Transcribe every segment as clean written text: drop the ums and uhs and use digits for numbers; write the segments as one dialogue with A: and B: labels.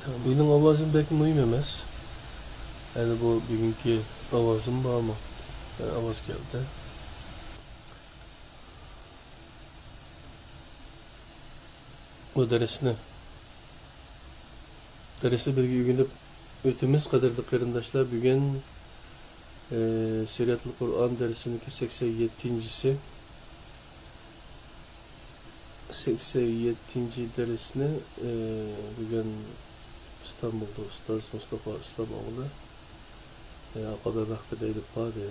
A: Benim ovozim pek mühim emas. Yani bu bugünkü ovozim bormi? Yani ovoz keldi. Bu dersni birga o'rganib o'timiz, qadrli qarindoshlar. Bugun Siratul Qur'on dersiniki 87-si. 87. dersni bugun İstanbul'da Ustoz Mustafa Islamoğlu Aqaba vaqtida edib qoldi.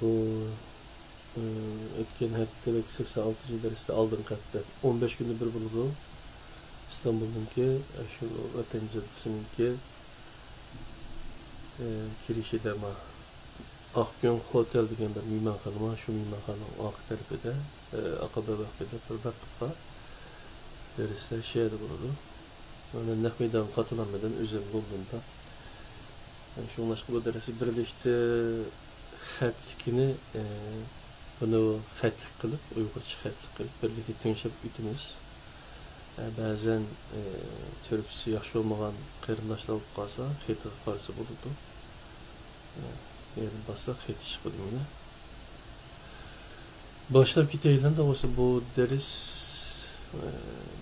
A: Bu o'tgan haftadagi 86. dersda oldin qatta 15 kunda bir bo'ldi. İstanbul'daki şu Vatan Caddesi'ninki girişide ama Akgön Hotel degan bir mehmonxona var. Şu mehmonxonaning orqa tarafida Aqaba vaqtida bir vaqtda derslar şeyde bo'ldi. Mana nahviydan qatılanmadan o'zim bo'ldim da. Yani şu başka bu dersi birleşti xatlikini bunu xatlik qilib, Uyg'urcha xatlik qilib birlikte tinglab o'tamiz. Bazen Türkçesi yaxshi olmagan qarindoshlar bo'lib qolsa, xatiga qarshi bo'ladi. Yani bassa xati chiqadi mana. Boshlab ketaylik da olsa bu ders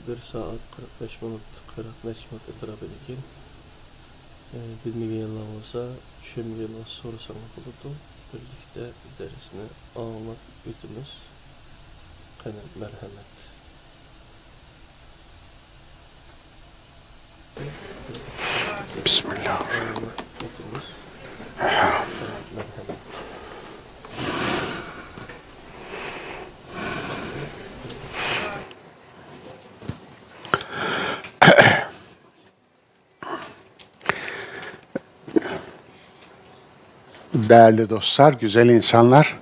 A: 1 saat 45 minut 45 minut etrafında ekan. Bilmeyenler olsa, düşünmeyenler sorsanız bo'ladi. Birlikte dersini anlab o'tamiz. Qani marhamat.
B: Bismillahirrahmanirrahim. Değerli dostlar, güzel insanlar,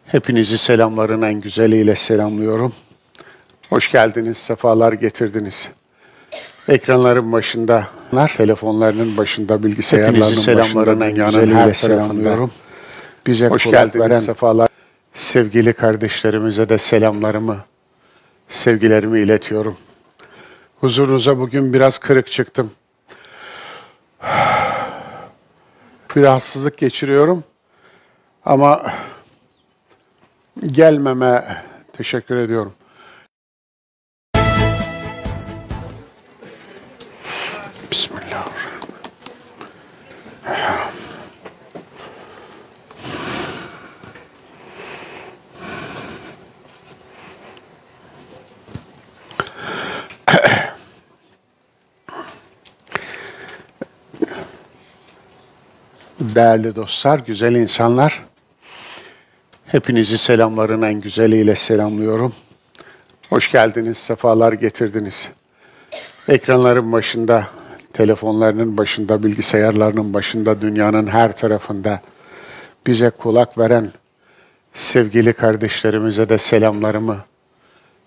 B: hepinizi selamların en güzeliyle selamlıyorum. Hoş geldiniz, sefalar getirdiniz. Ekranların başında, telefonlarının başında, bilgisayarlarının başında, dünyanın her tarafında bize hoş geldiniz, sefalar. Sevgili kardeşlerimize de selamlarımı, sevgilerimi iletiyorum. Huzurunuza bugün biraz kırık çıktım. Bir rahatsızlık geçiriyorum ama gelmeme teşekkür ediyorum. Bismillahirrahmanirrahim. Değerli dostlar, güzel insanlar, hepinizi selamların en güzeliyle selamlıyorum. Hoş geldiniz, sefalar getirdiniz. Ekranların başında, telefonlarının başında, bilgisayarlarının başında, dünyanın her tarafında bize kulak veren sevgili kardeşlerimize de selamlarımı,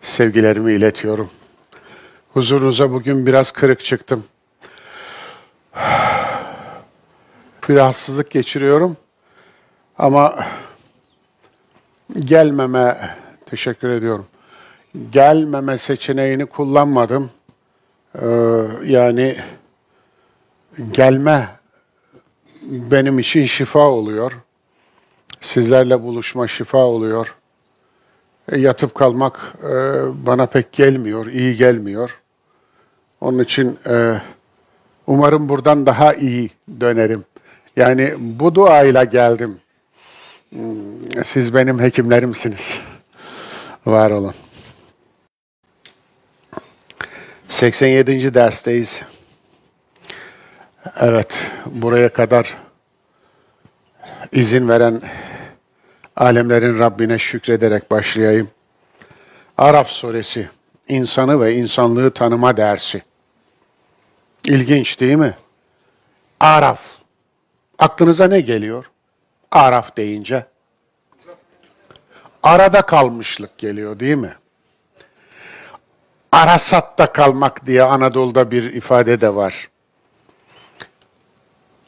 B: sevgilerimi iletiyorum. Huzurunuza bugün biraz kırık çıktım. Bir rahatsızlık geçiriyorum ama gelmeme teşekkür ediyorum. Gelmeme seçeneğini kullanmadım. Yani gelme benim için şifa oluyor. Sizlerle buluşma şifa oluyor. Yatıp kalmak bana pek gelmiyor, iyi gelmiyor. Onun için umarım buradan daha iyi dönerim. Yani bu duayla geldim. Siz benim hekimlerimsiniz. Var olun. 87. dersteyiz. Evet, buraya kadar izin veren alemlerin Rabbine şükrederek başlayayım. Araf suresi, insanı ve insanlığı tanıma dersi. İlginç değil mi? Araf. Aklınıza ne geliyor? Araf deyince. Arada kalmışlık geliyor değil mi? Arasatta kalmak diye Anadolu'da bir ifade de var.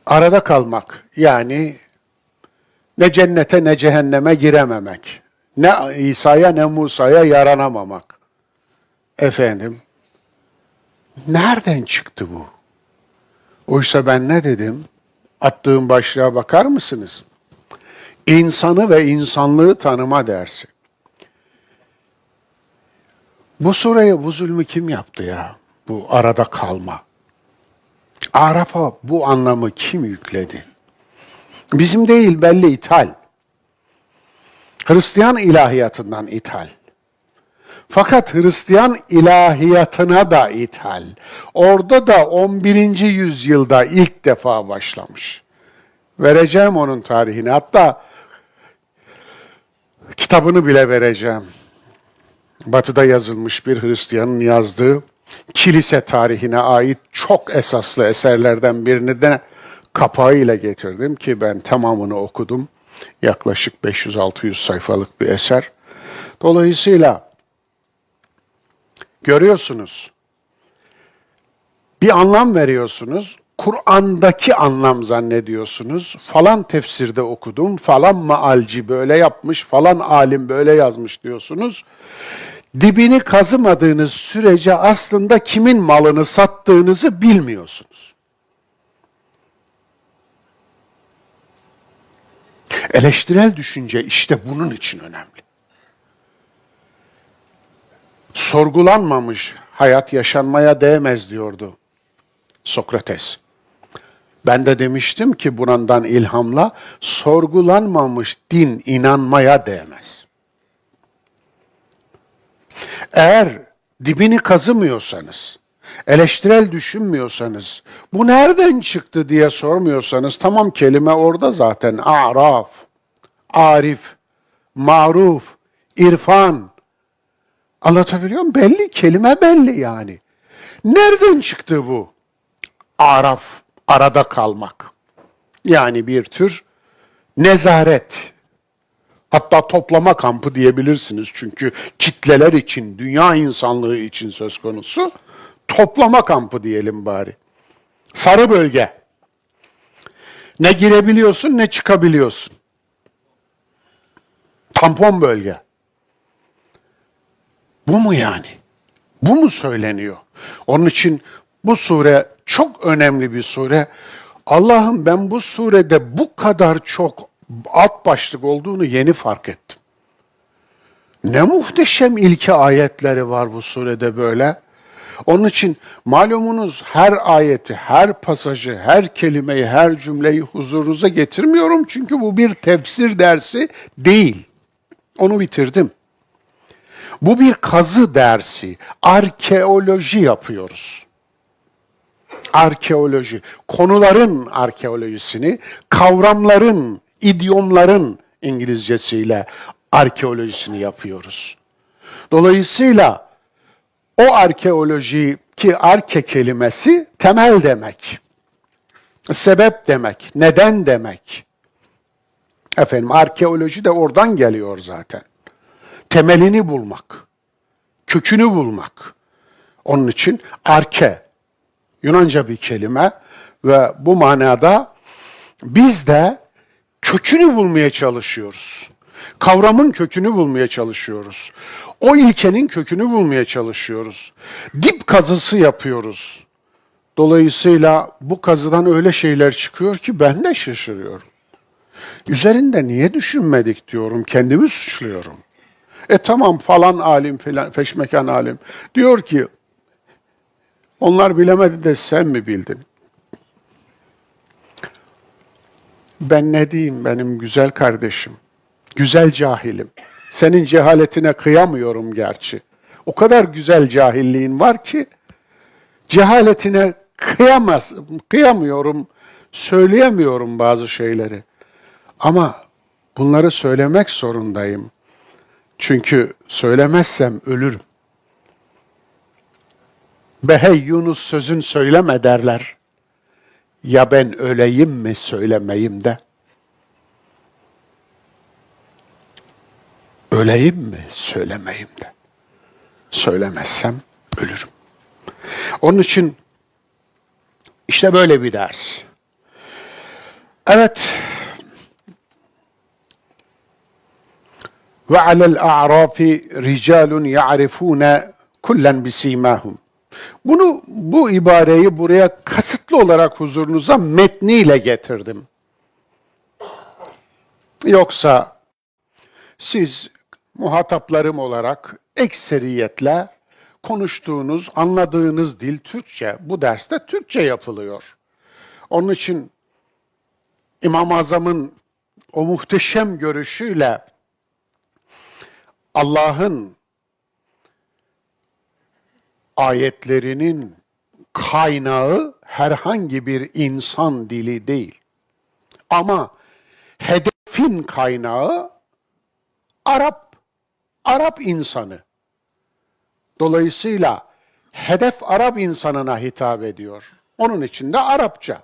B: Arada kalmak, yani ne cennete ne cehenneme girememek. Ne İsa'ya ne Musa'ya yaranamamak. Efendim, Nereden çıktı bu? Oysa ben ne dedim? Attığım başlığa bakar mısınız? İnsanı ve insanlığı tanıma dersi. Bu sureye bu zulmü kim yaptı ya? Bu arada kalma. Araf'a bu anlamı kim yükledi? Bizim değil, belli ithal. Hristiyan ilahiyatından ithal. Fakat Hristiyan ilahiyatına da ithal. Orada da 11. yüzyılda ilk defa başlamış. Vereceğim onun tarihini. Hatta kitabını bile vereceğim. Batı'da yazılmış bir Hristiyanın yazdığı kilise tarihine ait çok esaslı eserlerden birini de kapağıyla getirdim ki ben tamamını okudum. Yaklaşık 500-600 sayfalık bir eser. Dolayısıyla görüyorsunuz, bir anlam veriyorsunuz, Kur'an'daki anlam zannediyorsunuz, falan tefsirde okudum, falan mealci böyle yapmış, falan alim böyle yazmış diyorsunuz. Dibini kazımadığınız sürece aslında kimin malını sattığınızı bilmiyorsunuz. Eleştirel düşünce işte bunun için önemli. Sorgulanmamış hayat yaşanmaya değmez diyordu Sokrates. Ben de demiştim ki bundan ilhamla sorgulanmamış din inanmaya değmez. Eğer dibini kazımıyorsanız, eleştirel düşünmüyorsanız, bu nereden çıktı diye sormuyorsanız, tamam kelime orada zaten. A'raf, arif, maruf, irfan. Anlatabiliyor muyum? Belli, kelime belli yani. Nereden çıktı bu? Araf, arada kalmak. Yani bir tür nezaret. Hatta toplama kampı diyebilirsiniz. Çünkü kitleler için, dünya insanlığı için söz konusu. Toplama kampı diyelim bari. Sarı bölge. Ne girebiliyorsun ne çıkabiliyorsun. Tampon bölge. Bu mu yani? Bu mu söyleniyor? Onun için bu sure çok önemli bir sure. Allah'ım ben bu surede bu kadar çok alt başlık olduğunu yeni fark ettim. Ne muhteşem ilke ayetleri var bu surede böyle. Onun için malumunuz her ayeti, her pasajı, her kelimeyi, her cümleyi huzurunuza getirmiyorum. Çünkü bu bir tefsir dersi değil. Onu bitirdim. Bu bir kazı dersi, arkeoloji yapıyoruz. Arkeoloji, konuların arkeolojisini, kavramların, idiomların İngilizcesiyle arkeolojisini yapıyoruz. Dolayısıyla o arkeoloji ki arke kelimesi temel demek, sebep demek, neden demek. Efendim arkeoloji de oradan geliyor zaten. Temelini bulmak, kökünü bulmak. Onun için arke, Yunanca bir kelime ve bu manada biz de kökünü bulmaya çalışıyoruz. Kavramın kökünü bulmaya çalışıyoruz. O ilkenin kökünü bulmaya çalışıyoruz. Dip kazısı yapıyoruz. Dolayısıyla bu kazıdan öyle şeyler çıkıyor ki ben de şaşırıyorum. Üzerinde niye düşünmedik diyorum, kendimi suçluyorum. Tamam falan alim filan, feşmekan alim. Diyor ki, onlar bilemedi de sen mi bildin? Ben ne diyeyim benim güzel kardeşim, güzel cahilim. Senin cehaletine kıyamıyorum gerçi. O kadar güzel cahilliğin var ki, cehaletine kıyamıyorum, söyleyemiyorum bazı şeyleri. Ama bunları söylemek zorundayım. Çünkü söylemezsem ölürüm. Be hey Yunus sözün söyleme derler. Ya ben öleyim mi söylemeyim de? Öleyim mi söylemeyim de? Söylemezsem ölürüm. Onun için işte böyle bir ders. Evet. Ve alel a'rafi ricalun ya'rifune kullen bisimahum. Bu ibareyi buraya kasıtlı olarak huzurunuza metniyle getirdim. Yoksa siz muhataplarım olarak ekseriyetle konuştuğunuz, anladığınız dil Türkçe. Bu derste Türkçe yapılıyor. Onun için İmam-ı Azam'ın o muhteşem görüşüyle Allah'ın ayetlerinin kaynağı herhangi bir insan dili değil. Ama hedefin kaynağı Arap insanı. Dolayısıyla hedef Arap insanına hitap ediyor. Onun için de Arapça.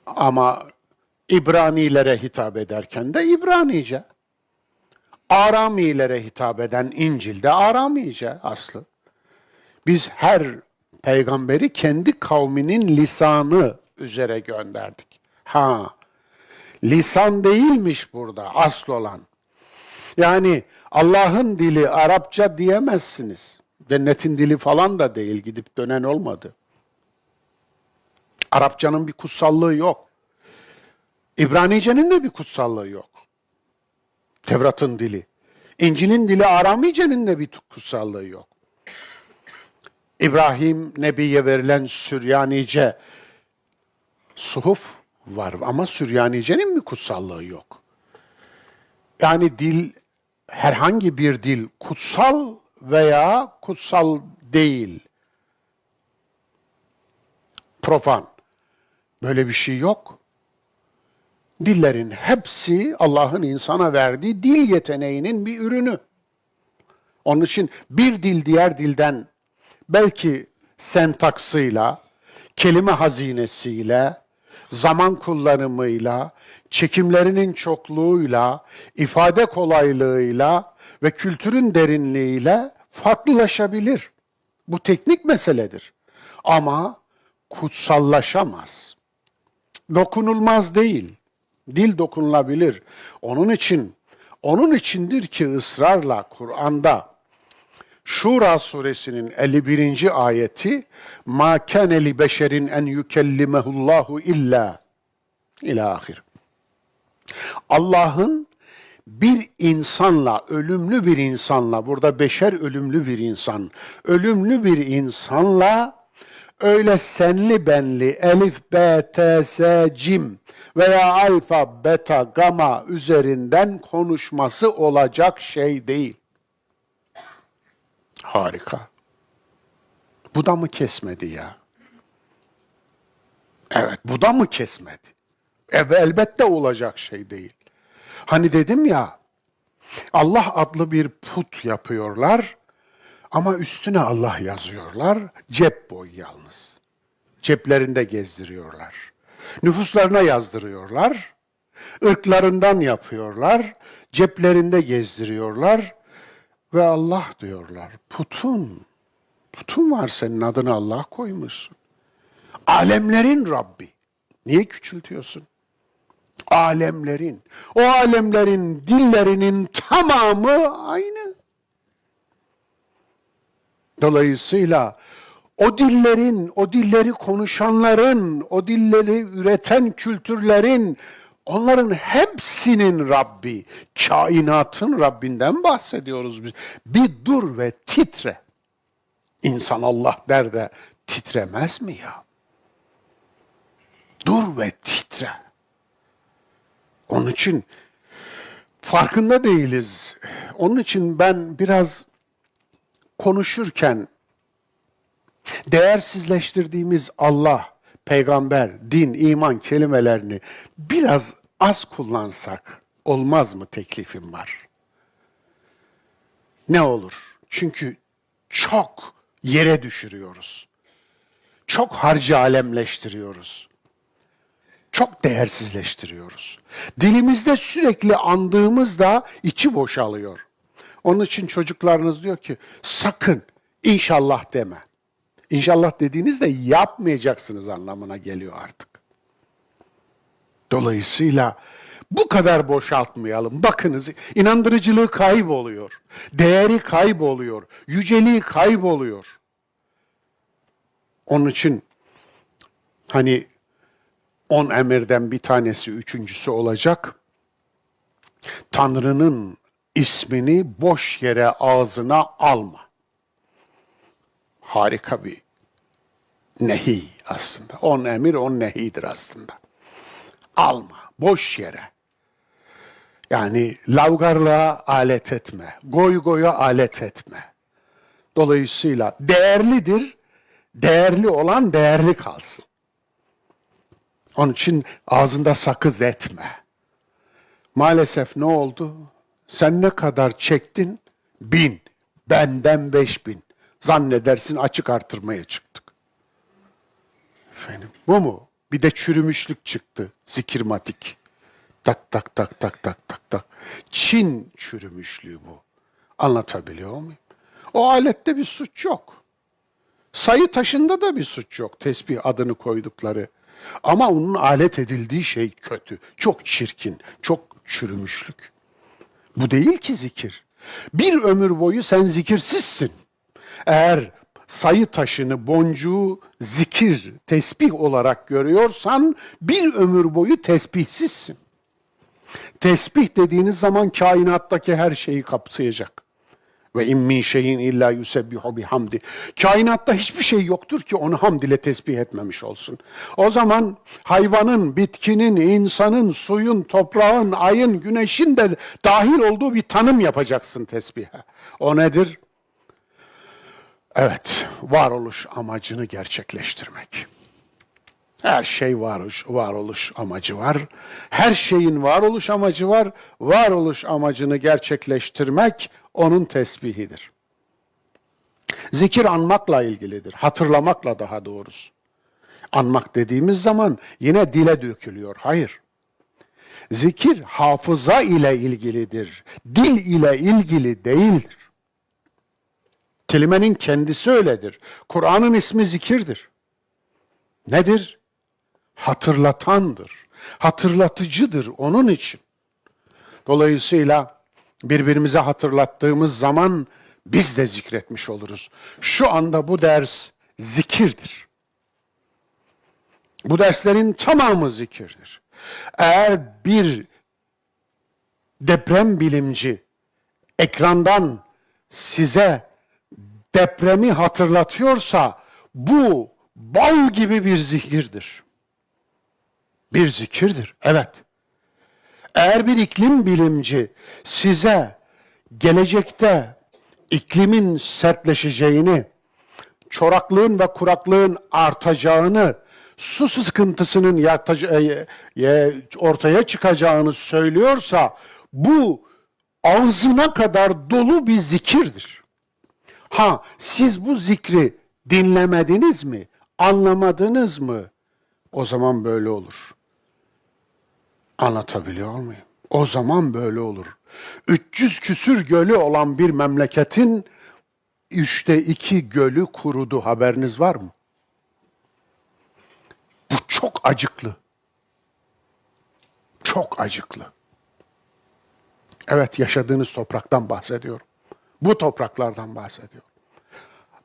B: Ama İbranilere hitap ederken de İbranice. Aramilere hitap eden İncil'de Aramice aslı. Biz her peygamberi kendi kavminin lisanı üzere gönderdik. Lisan değilmiş burada asıl olan. Yani Allah'ın dili Arapça diyemezsiniz. Cennetin dili falan da değil, gidip dönen olmadı. Arapçanın bir kutsallığı yok. İbranice'nin de bir kutsallığı yok. Tevrat'ın dili. İncil'in dili Aramice'nin de bir kutsallığı yok. İbrahim Nebi'ye verilen Süryanice suhuf var ama Süryanice'nin bir kutsallığı yok. Yani dil, herhangi bir dil kutsal veya kutsal değil. Profan. Böyle bir şey yok. Dillerin hepsi Allah'ın insana verdiği dil yeteneğinin bir ürünü. Onun için bir dil diğer dilden belki sentaksıyla, kelime hazinesiyle, zaman kullanımıyla, çekimlerinin çokluğuyla, ifade kolaylığıyla ve kültürün derinliğiyle farklılaşabilir. Bu teknik meseledir. Ama kutsallaşamaz. Dokunulmaz değil. Dil dokunulabilir. Onun içindir ki ısrarla Kur'an'da Şura suresinin 51. ayeti "Ma kâne li beşerin en yükellimehullahu illa" ilâhir. Allah'ın bir insanla, ölümlü bir insanla, burada beşer ölümlü bir insan, ölümlü bir insanla öyle senli benli elif, b, t, s, cim veya alfa, beta, gama üzerinden konuşması olacak şey değil. Harika. Bu da mı kesmedi ya? Evet, bu da mı kesmedi? Elbette olacak şey değil. Hani dedim ya, Allah adlı bir put yapıyorlar ama üstüne Allah yazıyorlar. Cep boyu yalnız. Ceplerinde gezdiriyorlar. Nüfuslarına yazdırıyorlar. Irklarından yapıyorlar. Ceplerinde gezdiriyorlar. Ve Allah diyorlar. Putun var, senin adını Allah koymuşsun. Alemlerin Rabbi. Niye küçültüyorsun? Alemlerin. O alemlerin dillerinin tamamı aynı. Dolayısıyla o dilleri konuşanların, o dilleri üreten kültürlerin, onların hepsinin Rabbi, kainatın Rabbinden bahsediyoruz biz. Bir dur ve titre. İnsan Allah der de titremez mi ya? Dur ve titre. Onun için farkında değiliz. Onun için ben biraz konuşurken değersizleştirdiğimiz Allah, peygamber, din, iman kelimelerini biraz az kullansak olmaz mı teklifim var. Ne olur? Çünkü çok yere düşürüyoruz. Çok harcı alemleştiriyoruz. Çok değersizleştiriyoruz. Dilimizde sürekli andığımızda içi boşalıyor. Onun için çocuklarınız diyor ki sakın inşallah deme. İnşallah dediğinizde yapmayacaksınız anlamına geliyor artık. Dolayısıyla Bu kadar boşaltmayalım. Bakınız, inandırıcılığı kayboluyor. Değeri kayboluyor. Yüceliği kayboluyor. Onun için hani 10 emirden bir tanesi, üçüncüsü olacak. Tanrı'nın ismini boş yere ağzına alma. Harika bir nehi aslında. 10 emir, 10 nehidir aslında. Alma, boş yere. Yani lavgarlığa alet etme, goy goya alet etme. Dolayısıyla değerlidir, değerli olan değerli kalsın. Onun için ağzında sakız etme. Maalesef ne oldu? Sen ne kadar çektin? 1000, benden 5000. Zannedersin açık artırmaya çıktık. Efendim, bu mu? Bir de çürümüşlük çıktı, zikirmatik. Tak tak tak tak tak tak tak. Çin çürümüşlüğü bu. Anlatabiliyor muyum? O alette bir suç yok. Sayı taşında da bir suç yok. Tesbih adını koydukları. Ama onun alet edildiği şey kötü. Çok çirkin, çok çürümüşlük. Bu değil ki zikir. Bir ömür boyu sen zikirsizsin. Eğer sayı taşını, boncuğu zikir, tesbih olarak görüyorsan bir ömür boyu tesbihsizsin. Tesbih dediğiniz zaman kainattaki her şeyi kapsayacak. Ve in min şeyin illa yusebbihu bihamdi. Kainatta hiçbir şey yoktur ki onu hamd ile tesbih etmemiş olsun. O zaman hayvanın, bitkinin, insanın, suyun, toprağın, ayın, güneşin de dahil olduğu bir tanım yapacaksın tesbihe. O nedir? Evet, varoluş amacını gerçekleştirmek. Her şey varoluş amacı var. Her şeyin varoluş amacı var. Varoluş amacını gerçekleştirmek onun tesbihidir. Zikir anmakla ilgilidir. Hatırlamakla daha doğrusu. Anmak dediğimiz zaman yine dile dökülüyor. Hayır. Zikir hafıza ile ilgilidir. Dil ile ilgili değildir. Kelimenin kendisi öyledir. Kur'an'ın ismi zikirdir. Nedir? Hatırlatandır. Hatırlatıcıdır onun için. Dolayısıyla birbirimize hatırlattığımız zaman biz de zikretmiş oluruz. Şu anda bu ders zikirdir. Bu derslerin tamamı zikirdir. Eğer bir deprem bilimci ekrandan size depremi hatırlatıyorsa bu bal gibi bir zikirdir. Bir zikirdir, evet. Eğer bir iklim bilimci size gelecekte iklimin sertleşeceğini, çoraklığın ve kuraklığın artacağını, su sıkıntısının ortaya çıkacağını söylüyorsa bu ağzına kadar dolu bir zikirdir. Ha, siz bu zikri dinlemediniz mi, anlamadınız mı? O zaman böyle olur. Anlatabiliyor muyum? O zaman böyle olur. 300 küsür gölü olan bir memleketin 2/3 gölü kurudu. Haberiniz var mı? Bu çok acıklı. Çok acıklı. Evet, yaşadığınız topraktan bahsediyorum. Bu topraklardan bahsediyorum.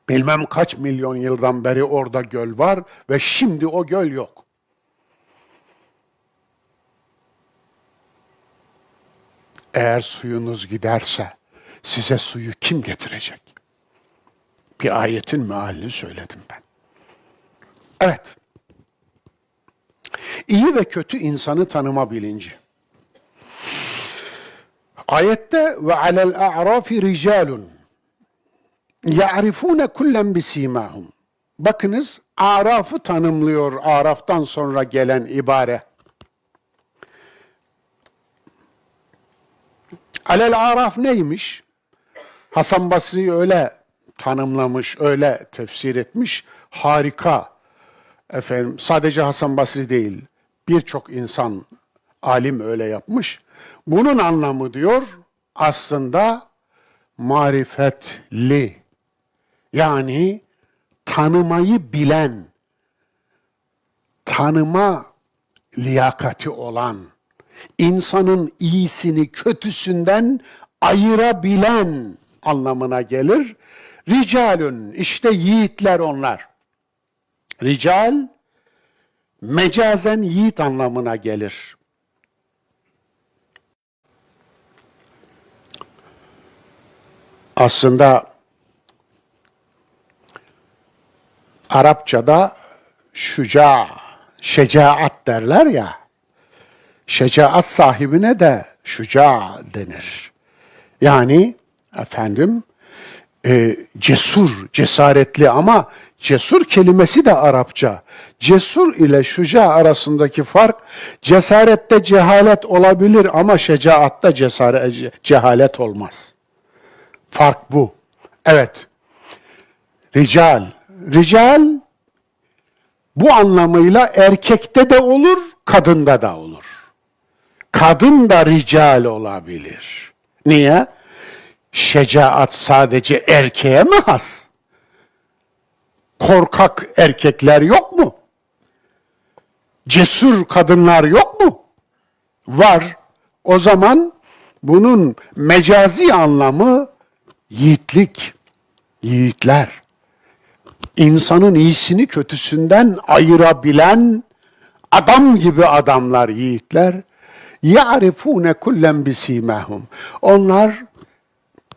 B: Bilmem kaç milyon yıldan beri orada göl var ve şimdi o göl yok. Eğer suyunuz giderse size suyu kim getirecek? Bir ayetin mealini söyledim ben. Evet. İyi ve kötü insanı tanıma bilinci. Ayette ve alel a'rafi ricalun ya'rifune kullen bisimahum. Bakınız, Araf'ı tanımlıyor Araf'tan sonra gelen ibare. Alel Araf neymiş? Hasan Basri öyle tanımlamış, öyle tefsir etmiş. Harika. Efendim, sadece Hasan Basri değil, birçok insan, alim öyle yapmış. Bunun anlamı diyor, aslında marifetli. Yani tanımayı bilen, tanıma liyakati olan, insanın iyisini kötüsünden ayırabilen anlamına gelir. Ricalün, işte yiğitler onlar. Rical, mecazen yiğit anlamına gelir. Aslında Arapçada şecaat derler ya, şecaat sahibine de şuca denir. Yani cesur, cesaretli, ama cesur kelimesi de Arapça. Cesur ile şuca arasındaki fark, cesarette cehalet olabilir ama şecaatta cehalet olmaz. Fark bu. Evet. Rical. Rical bu anlamıyla erkekte de olur, kadında da olur. Kadın da rical olabilir. Niye? Şecaat sadece erkeğe mi has? Korkak erkekler yok mu? Cesur kadınlar yok mu? Var. O zaman bunun mecazi anlamı yiğitlik, yiğitler. İnsanın iyisini kötüsünden ayırabilen adam gibi adamlar, yiğitler. يَعْرِفُونَ كُلًّا بِسِيمَهُمْ. Onlar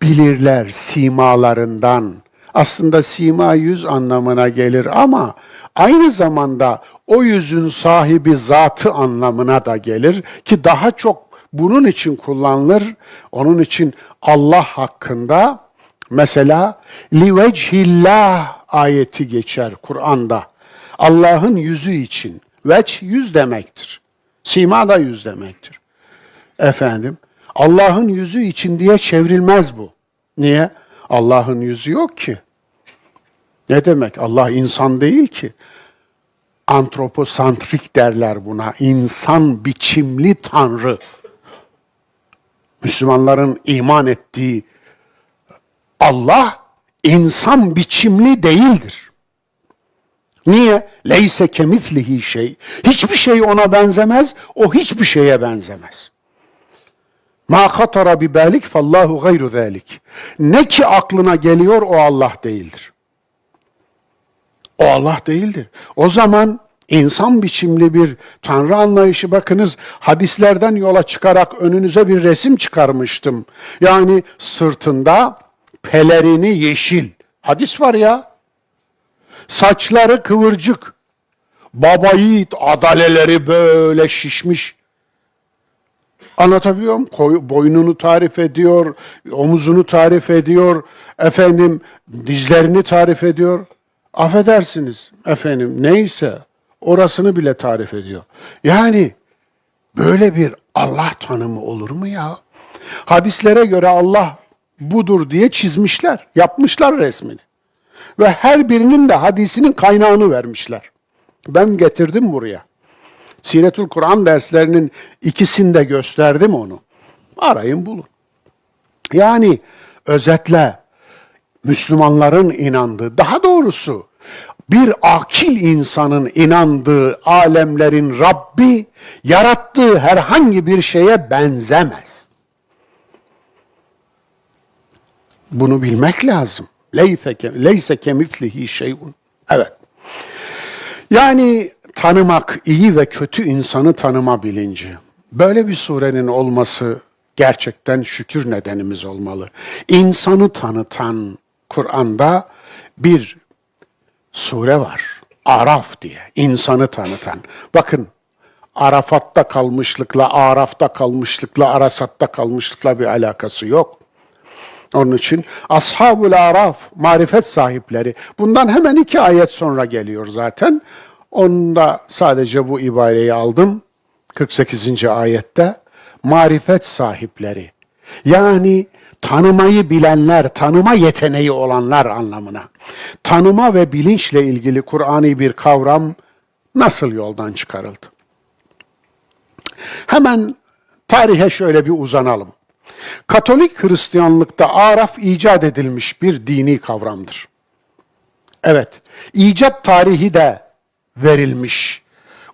B: bilirler simalarından. Aslında sima yüz anlamına gelir ama aynı zamanda o yüzün sahibi zatı anlamına da gelir ki daha çok bunun için kullanılır. Onun için Allah hakkında mesela livechillah ayeti geçer Kur'an'da. Allah'ın yüzü için. Veç yüz demektir. Sima da yüz demektir. Allah'ın yüzü için diye çevrilmez bu. Niye? Allah'ın yüzü yok ki. Ne demek? Allah insan değil ki. Antroposantrik derler buna. İnsan biçimli Tanrı. Müslümanların iman ettiği Allah insan biçimli değildir. Niye? Leyse kemislihi şey. Hiçbir şey ona benzemez, o hiçbir şeye benzemez. Ma hatara bi balik fallahu gayru zalik. Ne ki aklına geliyor o Allah değildir. O Allah değildir. O zaman insan biçimli bir Tanrı anlayışı, bakınız hadislerden yola çıkarak önünüze bir resim çıkarmıştım. Yani sırtında pelerini yeşil. Hadis var ya. Saçları kıvırcık. Baba yiğit, adaleleri böyle şişmiş. Anlatabiliyor muyum? Boynunu tarif ediyor, omuzunu tarif ediyor, dizlerini tarif ediyor. Affedersiniz neyse orasını bile tarif ediyor. Yani böyle bir Allah tanımı olur mu ya? Hadislere göre Allah budur diye çizmişler, yapmışlar resmini. Ve her birinin de hadisinin kaynağını vermişler. Ben getirdim buraya. Siretül Kur'an derslerinin ikisinde gösterdim onu. Arayın bulun. Yani özetle Müslümanların inandığı, daha doğrusu bir akil insanın inandığı alemlerin Rabbi yarattığı herhangi bir şeye benzemez. Bunu bilmek lazım. Leyse kemislihi şeyun. Evet. Yani tanımak, iyi ve kötü insanı tanıma bilinci. Böyle bir surenin olması gerçekten şükür nedenimiz olmalı. İnsanı tanıtan Kur'an'da bir sure var. Araf diye, insanı tanıtan. Bakın, Arafat'ta kalmışlıkla, Araf'ta kalmışlıkla, Arasat'ta kalmışlıkla bir alakası yok. Onun için Ashab-ül Araf, marifet sahipleri. Bundan hemen 2 ayet sonra geliyor zaten. Onda sadece bu ibareyi aldım. 48. ayette marifet sahipleri. Yani tanımayı bilenler, tanıma yeteneği olanlar anlamına. Tanıma ve bilinçle ilgili Kur'ani bir kavram nasıl yoldan çıkarıldı? Hemen tarihe şöyle bir uzanalım. Katolik Hristiyanlıkta araf icat edilmiş bir dini kavramdır. Evet, icat tarihi de verilmiş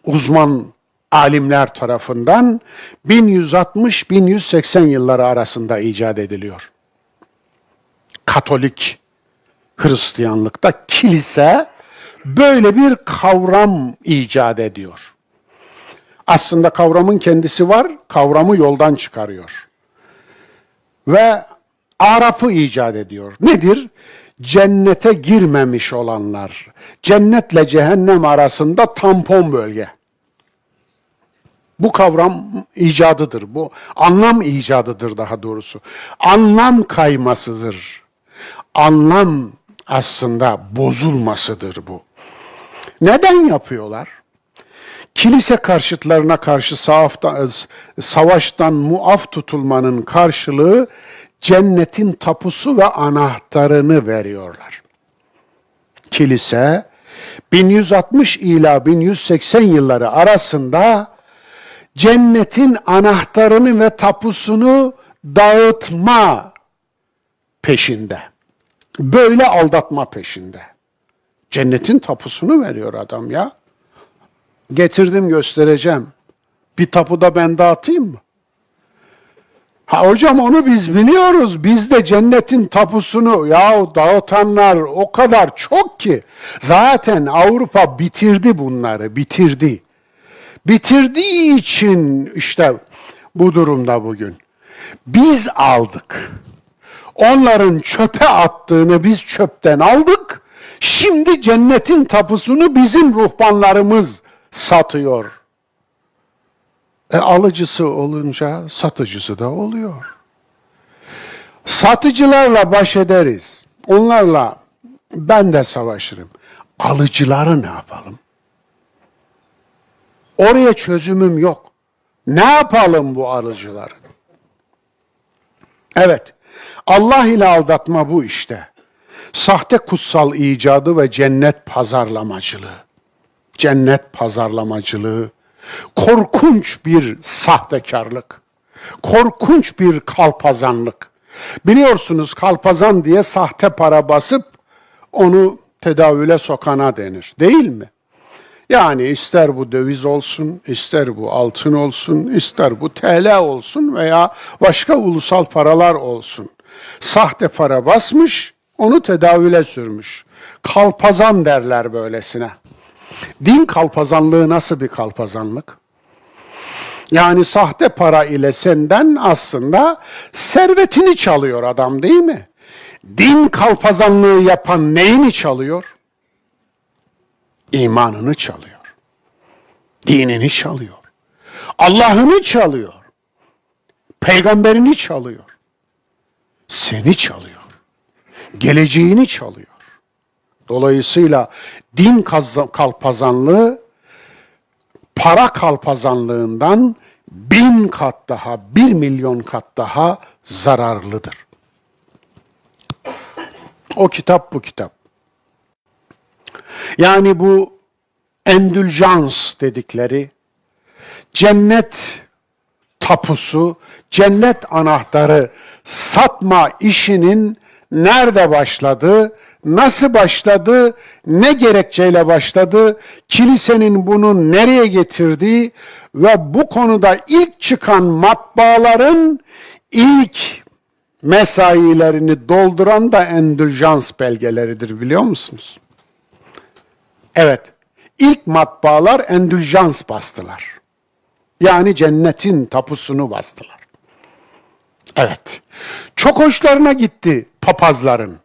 B: uzman alimler tarafından 1160-1180 yılları arasında icat ediliyor. Katolik Hristiyanlıkta kilise böyle bir kavram icat ediyor. Aslında kavramın kendisi var, kavramı yoldan çıkarıyor. Ve arafı icat ediyor. Nedir? Cennete girmemiş olanlar. Cennetle cehennem arasında tampon bölge. Bu kavram icadıdır. Bu anlam icadıdır daha doğrusu. Anlam kaymasıdır. Anlam aslında bozulmasıdır bu. Neden yapıyorlar? Kilise karşıtlarına karşı savaştan muaf tutulmanın karşılığı cennetin tapusu ve anahtarını veriyorlar. Kilise 1160 ila 1180 yılları arasında cennetin anahtarını ve tapusunu dağıtma peşinde. Böyle aldatma peşinde. Cennetin tapusunu veriyor adam ya. Getirdim göstereceğim. Bir tapu da ben dağıtayım mı? Ha hocam onu biz biliyoruz. Biz de cennetin tapusunu dağıtanlar o kadar çok ki. Zaten Avrupa bitirdi bunları, bitirdi. Bitirdiği için işte bu durumda bugün. Biz aldık. Onların çöpe attığını biz çöpten aldık. Şimdi cennetin tapusunu bizim ruhbanlarımız satıyor. Alıcısı olunca satıcısı da oluyor. Satıcılarla baş ederiz. Onlarla ben de savaşırım. Alıcıları ne yapalım? Oraya çözümüm yok. Ne yapalım bu alıcıları? Evet, Allah ile aldatma bu işte. Sahte kutsal icadı ve cennet pazarlamacılığı. Cennet pazarlamacılığı, korkunç bir sahtekarlık, korkunç bir kalpazanlık. Biliyorsunuz kalpazan diye sahte para basıp onu tedavüle sokana denir, değil mi? Yani ister bu döviz olsun, ister bu altın olsun, ister bu TL olsun veya başka ulusal paralar olsun. Sahte para basmış, onu tedavüle sürmüş. Kalpazan derler böylesine. Din kalpazanlığı nasıl bir kalpazanlık? Yani sahte para ile senden aslında servetini çalıyor adam değil mi? Din kalpazanlığı yapan neyini çalıyor? İmanını çalıyor. Dinini çalıyor. Allah'ını çalıyor. Peygamberini çalıyor. Seni çalıyor. Geleceğini çalıyor. Dolayısıyla din kalpazanlığı para kalpazanlığından 1000 kat daha, 1 milyon kat daha zararlıdır. O kitap bu kitap. Yani bu endüljans dedikleri cennet tapusu, cennet anahtarı satma işinin nerede başladı, nasıl başladı, ne gerekçeyle başladı, kilisenin bunu nereye getirdiği ve bu konuda ilk çıkan matbaaların ilk mesailerini dolduran da endüljans belgeleridir biliyor musunuz? Evet, ilk matbaalar endüljans bastılar. Yani cennetin tapusunu bastılar. Evet, çok hoşlarına gitti papazların.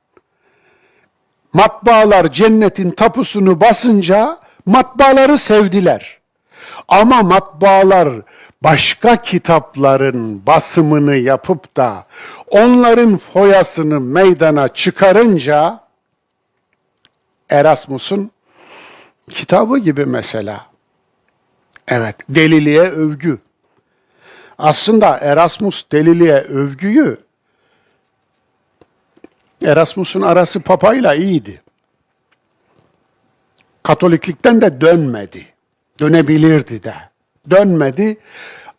B: Matbaalar cennetin tapusunu basınca matbaaları sevdiler. Ama matbaalar başka kitapların basımını yapıp da onların foyasını meydana çıkarınca Erasmus'un kitabı gibi mesela. Evet, deliliğe övgü. Aslında Erasmus deliliğe övgüyü, Erasmus'un arası papayla iyiydi. Katoliklikten de dönmedi. Dönebilirdi de. Dönmedi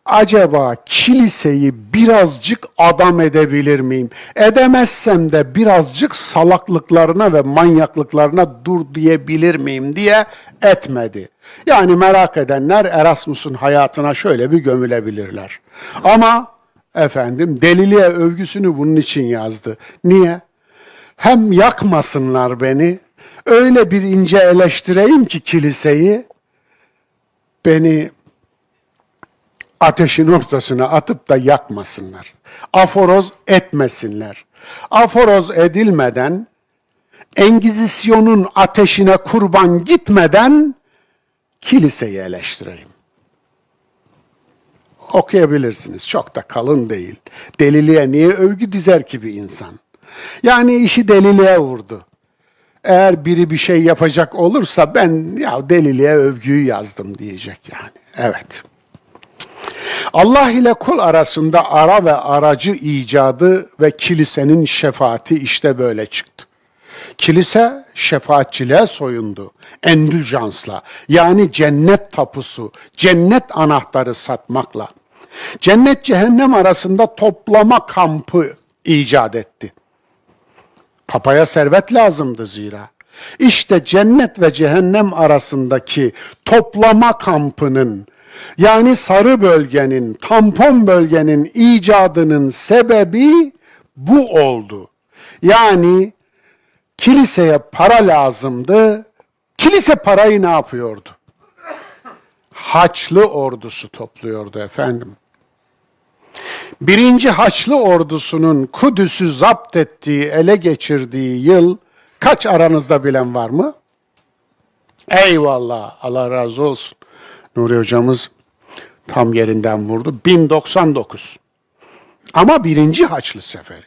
B: acaba kiliseyi birazcık adam edebilir miyim? Edemezsem de birazcık salaklıklarına ve manyaklıklarına dur diyebilir miyim diye etmedi. Yani merak edenler Erasmus'un hayatına şöyle bir gömülebilirler. Ama efendim deliliğe övgüsünü bunun için yazdı. Niye? Hem yakmasınlar beni, öyle bir ince eleştireyim ki kiliseyi, beni ateşin ortasına atıp da yakmasınlar. Aforoz etmesinler. Aforoz edilmeden, Engizisyon'un ateşine kurban gitmeden kiliseyi eleştireyim. Okuyabilirsiniz. Çok da kalın değil. Deliliğe niye övgü dizer ki bir insan? Yani işi deliliğe vurdu. Eğer biri bir şey yapacak olursa ben ya deliliğe övgüyü yazdım diyecek yani. Evet. Allah ile kul arasında ara ve aracı icadı ve kilisenin şefaati işte böyle çıktı. Kilise şefaatçiliğe soyundu. Endüljansla, yani cennet tapusu, cennet anahtarı satmakla. Cennet cehennem arasında toplama kampı icat etti. Papaya servet lazımdı zira. İşte cennet ve cehennem arasındaki toplama kampının, yani sarı bölgenin, tampon bölgenin icadının sebebi bu oldu. Yani kiliseye para lazımdı. Kilise parayı ne yapıyordu? Haçlı ordusu topluyordu efendim. Birinci Haçlı ordusunun Kudüs'ü zapt ettiği, ele geçirdiği yıl kaç aranızda bilen var mı? Eyvallah, Allah razı olsun. Nuri hocamız tam yerinden vurdu. 1099. Ama birinci Haçlı Seferi.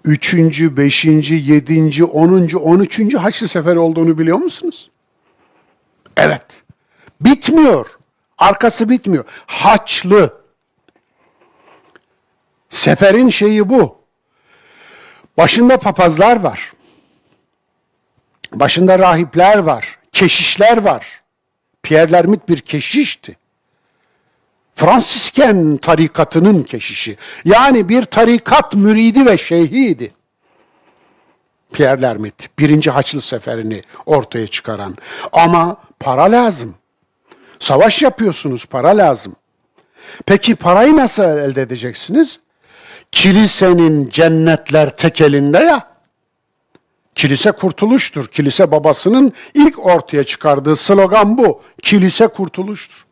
B: 3. 5. 7. 10. 13. Haçlı Seferi olduğunu biliyor musunuz? Evet. Bitmiyor. Arkası bitmiyor. Haçlı. Seferin şeyi bu. Başında papazlar var. Başında rahipler var. Keşişler var. Pierre Lermit bir keşişti. Fransisken tarikatının keşişi. Yani bir tarikat müridi ve şeyhiydi. Pierre Lermit, 1. Haçlı Seferi'ni ortaya çıkaran. Ama para lazım. Savaş yapıyorsunuz, para lazım. Peki parayı nasıl elde edeceksiniz? Kilisenin cennetler tekelinde ya. Kilise kurtuluştur. Kilise babasının ilk ortaya çıkardığı slogan bu. Kilise kurtuluştur.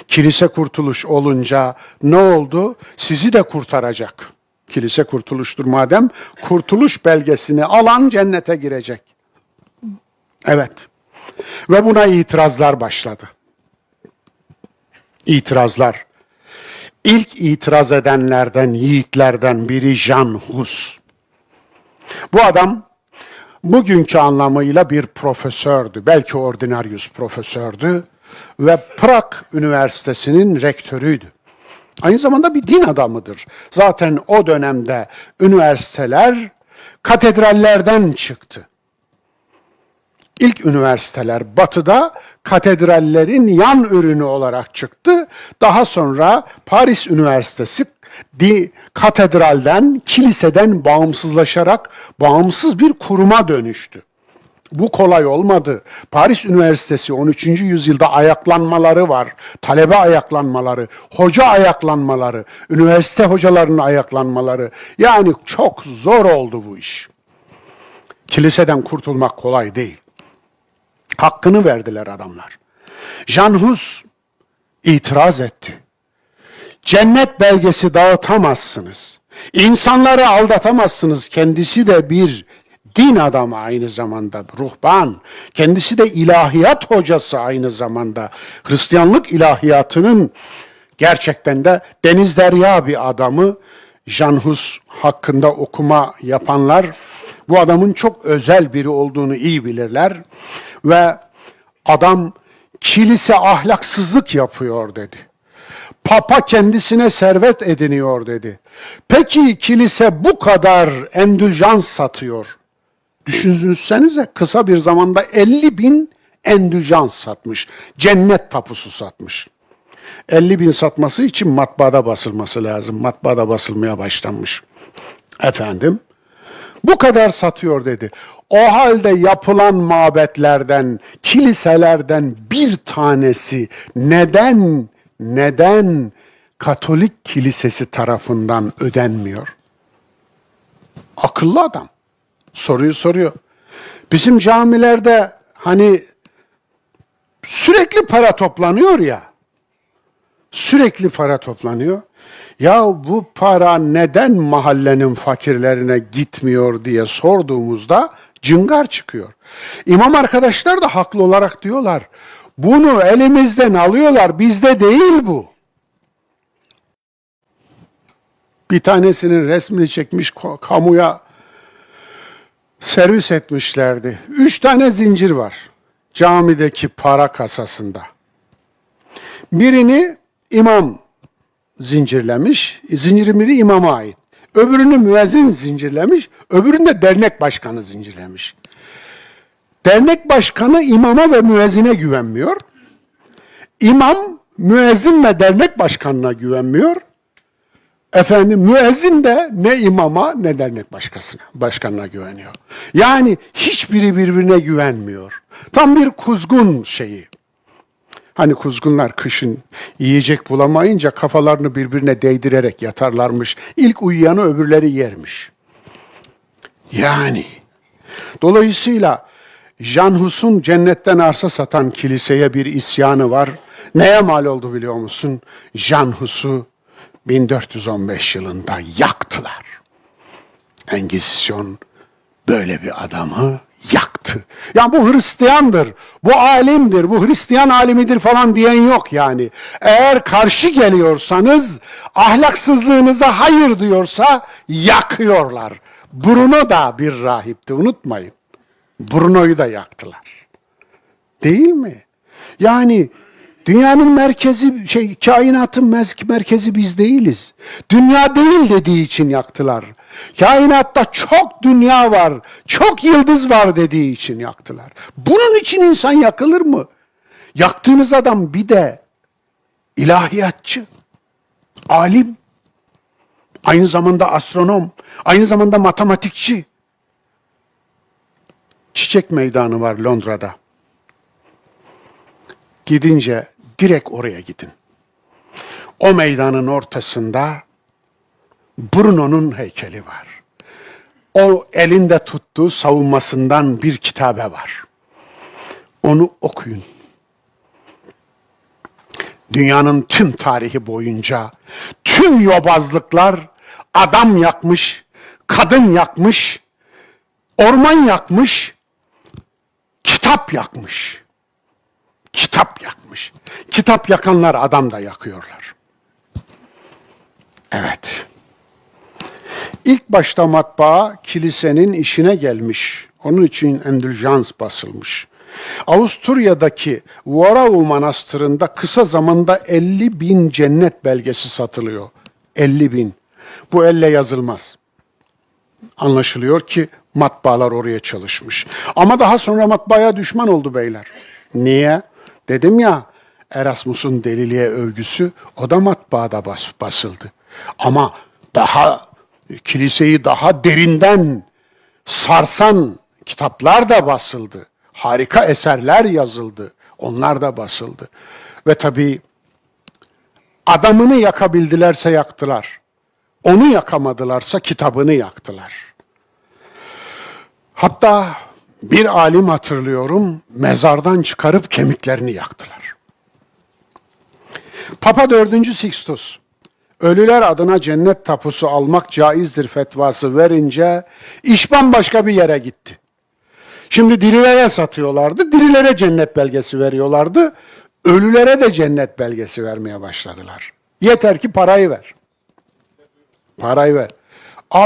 B: Kilise kurtuluş olunca ne oldu? Sizi de kurtaracak. Kilise kurtuluştur madem, kurtuluş belgesini alan cennete girecek. Evet. Ve buna itirazlar başladı. İtirazlar. İlk itiraz edenlerden, yiğitlerden biri Jan Hus. Bu adam bugünkü anlamıyla bir profesördü. Belki ordinarius profesördü. Ve Prag Üniversitesi'nin rektörüydü. Aynı zamanda bir din adamıdır. Zaten o dönemde üniversiteler katedrallerden çıktı. İlk üniversiteler Batı'da katedrallerin yan ürünü olarak çıktı. Daha sonra Paris Üniversitesi katedralden, kiliseden bağımsızlaşarak bağımsız bir kuruma dönüştü. Bu kolay olmadı. Paris Üniversitesi 13. yüzyılda ayaklanmaları var. Talebe ayaklanmaları, hoca ayaklanmaları, üniversite hocalarının ayaklanmaları. Yani çok zor oldu bu iş. Kiliseden kurtulmak kolay değil. Hakkını verdiler adamlar. Jan Hus itiraz etti. Cennet belgesi dağıtamazsınız. İnsanları aldatamazsınız. Kendisi de bir din adamı aynı zamanda, ruhban. Kendisi de ilahiyat hocası aynı zamanda. Hristiyanlık ilahiyatının gerçekten de deniz derya bir adamı. Jan Hus hakkında okuma yapanlar bu adamın çok özel biri olduğunu iyi bilirler. Ve adam kilise ahlaksızlık yapıyor dedi. Papa kendisine servet ediniyor dedi. Peki kilise bu kadar endüljans satıyor. Düşünsenize kısa bir zamanda 50.000 endüljans satmış. Cennet tapusu satmış. 50 bin satması için matbaada basılması lazım. Matbaada basılmaya başlanmış. Efendim, bu kadar satıyor dedi. O halde yapılan mabetlerden, kiliselerden bir tanesi neden Katolik Kilisesi tarafından ödenmiyor? Akıllı adam. Soruyu soruyor. Bizim camilerde hani sürekli para toplanıyor ya. Sürekli para toplanıyor. Ya bu para neden mahallenin fakirlerine gitmiyor diye sorduğumuzda cıngar çıkıyor. İmam arkadaşlar da haklı olarak diyorlar. Bunu elimizden alıyorlar, bizde değil bu. Bir tanesinin resmini çekmiş, kamuya servis etmişlerdi. 3 tane zincir var camideki para kasasında. Birini imam zincirlemiş, zincirin biri imama ait. Öbürünü müezzin zincirlemiş, öbürünü de dernek başkanı zincirlemiş. Dernek başkanı imama ve müezzine güvenmiyor. İmam, müezzin ve dernek başkanına güvenmiyor. Efendim, müezzin de ne imama ne dernek başkanına güveniyor. Yani hiçbiri birbirine güvenmiyor. Tam bir kuzgun şeyi. Hani kuzgunlar kışın yiyecek bulamayınca kafalarını birbirine değdirerek yatarlarmış. İlk uyuyanı öbürleri yermiş. Yani dolayısıyla Jan Hus'un cennetten arsa satan kiliseye bir isyanı var. Neye mal oldu biliyor musun? Jan Hus'u 1415 yılında yaktılar. Engizisyon böyle bir adamı yaktı. Yani bu Hristiyandır, bu alimdir, bu Hristiyan alimidir falan diyen yok yani. Eğer karşı geliyorsanız, ahlaksızlığınıza hayır diyorsa yakıyorlar. Bruno da bir rahipti, unutmayın. Bruno'yu da yaktılar. Değil mi? Yani dünyanın merkezi, kainatın merkezi biz değiliz. Dünya değil dediği için yaktılar. Kainatta çok dünya var, çok yıldız var dediği için yaktılar. Bunun için insan yakılır mı? Yaktığınız adam bir de ilahiyatçı, alim, aynı zamanda astronom, aynı zamanda matematikçi. Çiçek Meydanı var Londra'da. Gidince direkt oraya gidin. O meydanın ortasında Bruno'nun heykeli var. O elinde tuttuğu savunmasından bir kitabe var. Onu okuyun. Dünyanın tüm tarihi boyunca tüm yobazlıklar adam yakmış, kadın yakmış, orman yakmış, kitap yakmış. Kitap yakmış. Kitap yakanlar adam da yakıyorlar. Evet. İlk başta matbaa kilisenin işine gelmiş. Onun için endüljans basılmış. Avusturya'daki Warau Manastırı'nda kısa zamanda 50 bin cennet belgesi satılıyor. 50 bin. Bu elle yazılmaz. Anlaşılıyor ki matbaalar oraya çalışmış. Ama daha sonra matbaaya düşman oldu beyler. Niye? Dedim ya, Erasmus'un deliliğe övgüsü o da matbaada basıldı. Ama daha kiliseyi daha derinden sarsan kitaplar da basıldı. Harika eserler yazıldı. Onlar da basıldı. Ve tabii adamını yakabildilerse yaktılar. Onu yakamadılarsa kitabını yaktılar. Hatta bir alim hatırlıyorum, mezardan çıkarıp kemiklerini yaktılar. Papa 4. Sixtus, ölüler adına cennet tapusu almak caizdir fetvası verince iş bambaşka bir yere gitti. Şimdi dirilere satıyorlardı, dirilere cennet belgesi veriyorlardı, ölülere de cennet belgesi vermeye başladılar. Yeter ki parayı ver. Parayı ver.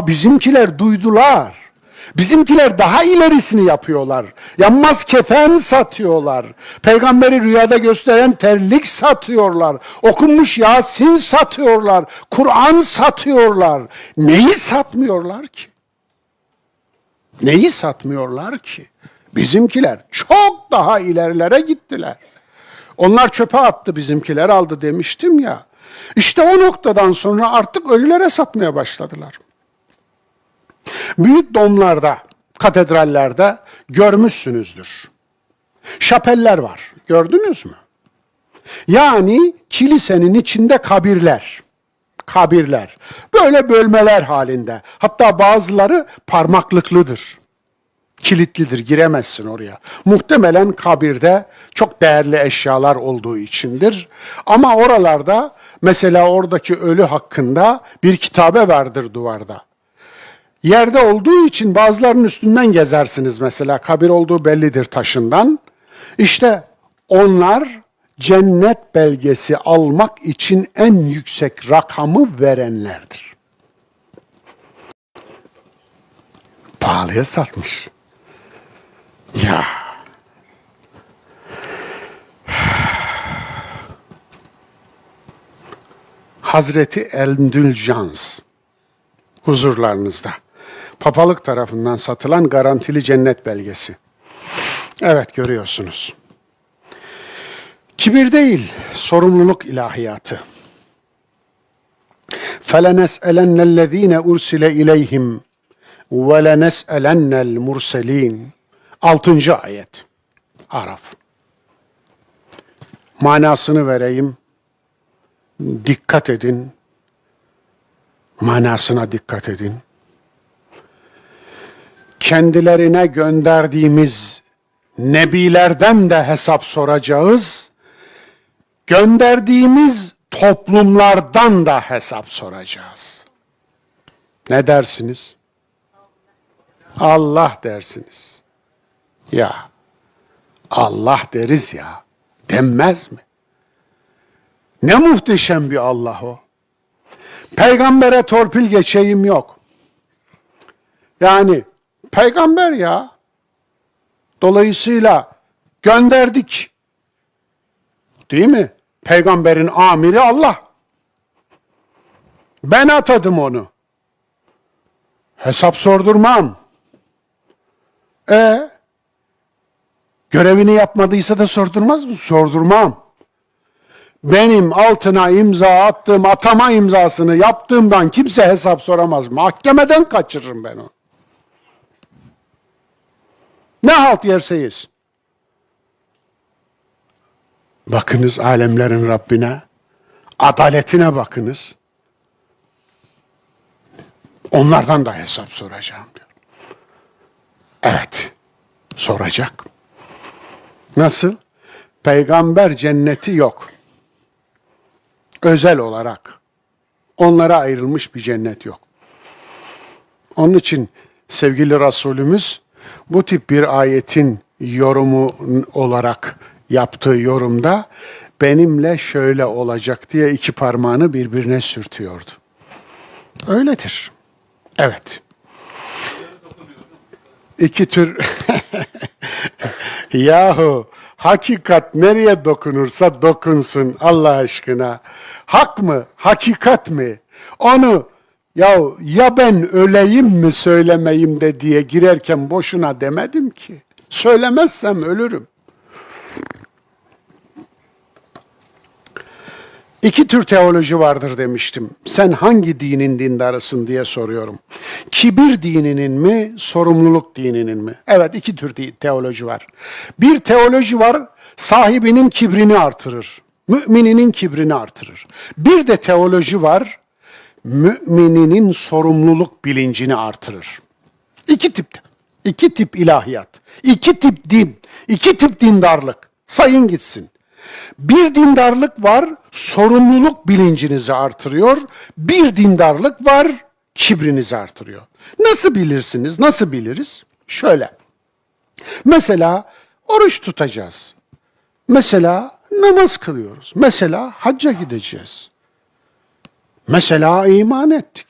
B: Bizimkiler duydular. Bizimkiler daha ilerisini yapıyorlar. Yanmaz kefen satıyorlar. Peygamberi rüyada gösteren terlik satıyorlar. Okunmuş Yasin satıyorlar. Kur'an satıyorlar. Neyi satmıyorlar ki? Neyi satmıyorlar ki? Bizimkiler çok daha ilerilere gittiler. Onlar çöpe attı, bizimkiler aldı demiştim ya. İşte o noktadan sonra artık ölülere satmaya başladılar. Büyük domlarda, katedrallerde görmüşsünüzdür. Şapeller var. Gördünüz mü? Yani kilisenin içinde kabirler. Kabirler. Böyle bölmeler halinde. Hatta bazıları parmaklıklıdır. Kilitlidir, giremezsin oraya. Muhtemelen kabirde çok değerli eşyalar olduğu içindir. Ama oralarda mesela oradaki ölü hakkında bir kitabe vardır duvarda. Yerde olduğu için bazılarının üstünden gezersiniz mesela. Kabir olduğu bellidir taşından. İşte onlar cennet belgesi almak için en yüksek rakamı verenlerdir. Pahalıya satmış. Ya. Hazreti Endülcans huzurlarınızda. Papalık tarafından satılan garantili cennet belgesi. Evet, görüyorsunuz. Kibir değil, sorumluluk ilahiyatı. فَلَنَسْأَلَنَّ الَّذ۪ينَ اُرْسِلَ اِلَيْهِمْ وَلَنَسْأَلَنَّ الْمُرْسَل۪ينَ 6. ayet. Araf. Manasını vereyim. Dikkat edin. Manasına dikkat edin. Kendilerine gönderdiğimiz nebilerden de hesap soracağız. Gönderdiğimiz toplumlardan da hesap soracağız. Ne dersiniz? Allah dersiniz. Ya, Allah deriz ya, denmez mi? Ne muhteşem bir Allah o. Peygambere torpil geçeyim yok. Yani peygamber ya. Dolayısıyla gönderdik. Değil mi? Peygamberin amiri Allah. Ben atadım onu. Hesap sordurmam. Görevini yapmadıysa da sordurmaz mı? Sordurmam. Benim altına imza attığım atama imzasını yaptığımdan kimse hesap soramaz. Mahkemeden kaçırırım ben onu. Ne halt yerse yesin. Bakınız alemlerin Rabbine, adaletine bakınız. Onlardan da hesap soracağım diyor. Evet, soracak. Nasıl? Peygamber cenneti yok. Özel olarak onlara ayrılmış bir cennet yok. Onun için sevgili Resulümüz bu tip bir ayetin yorumu olarak yaptığı yorumda benimle şöyle olacak diye iki parmağını birbirine sürtüyordu. Öyledir. Evet. İki tür yahu hakikat nereye dokunursa dokunsun Allah aşkına. Hak mı? Hakikat mi? Onu ya ben öleyim mi söylemeyim de diye girerken boşuna demedim ki. Söylemezsem ölürüm. İki tür teoloji vardır demiştim. Sen hangi dinin dindarısın diye soruyorum. Kibir dininin mi, sorumluluk dininin mi? Evet, iki tür teoloji var. Bir teoloji var, sahibinin kibrini artırır. Mümininin kibrini artırır. Bir de teoloji var, mümininin sorumluluk bilincini artırır. İki tip ilahiyat, iki tip din, iki tip dindarlık. Sayın gitsin. Bir dindarlık var, sorumluluk bilincinizi artırıyor. Bir dindarlık var, kibrinizi artırıyor. Nasıl bilirsiniz, nasıl biliriz? Şöyle, mesela oruç tutacağız. Mesela namaz kılıyoruz. Mesela hacca gideceğiz. Mesela iman ettik.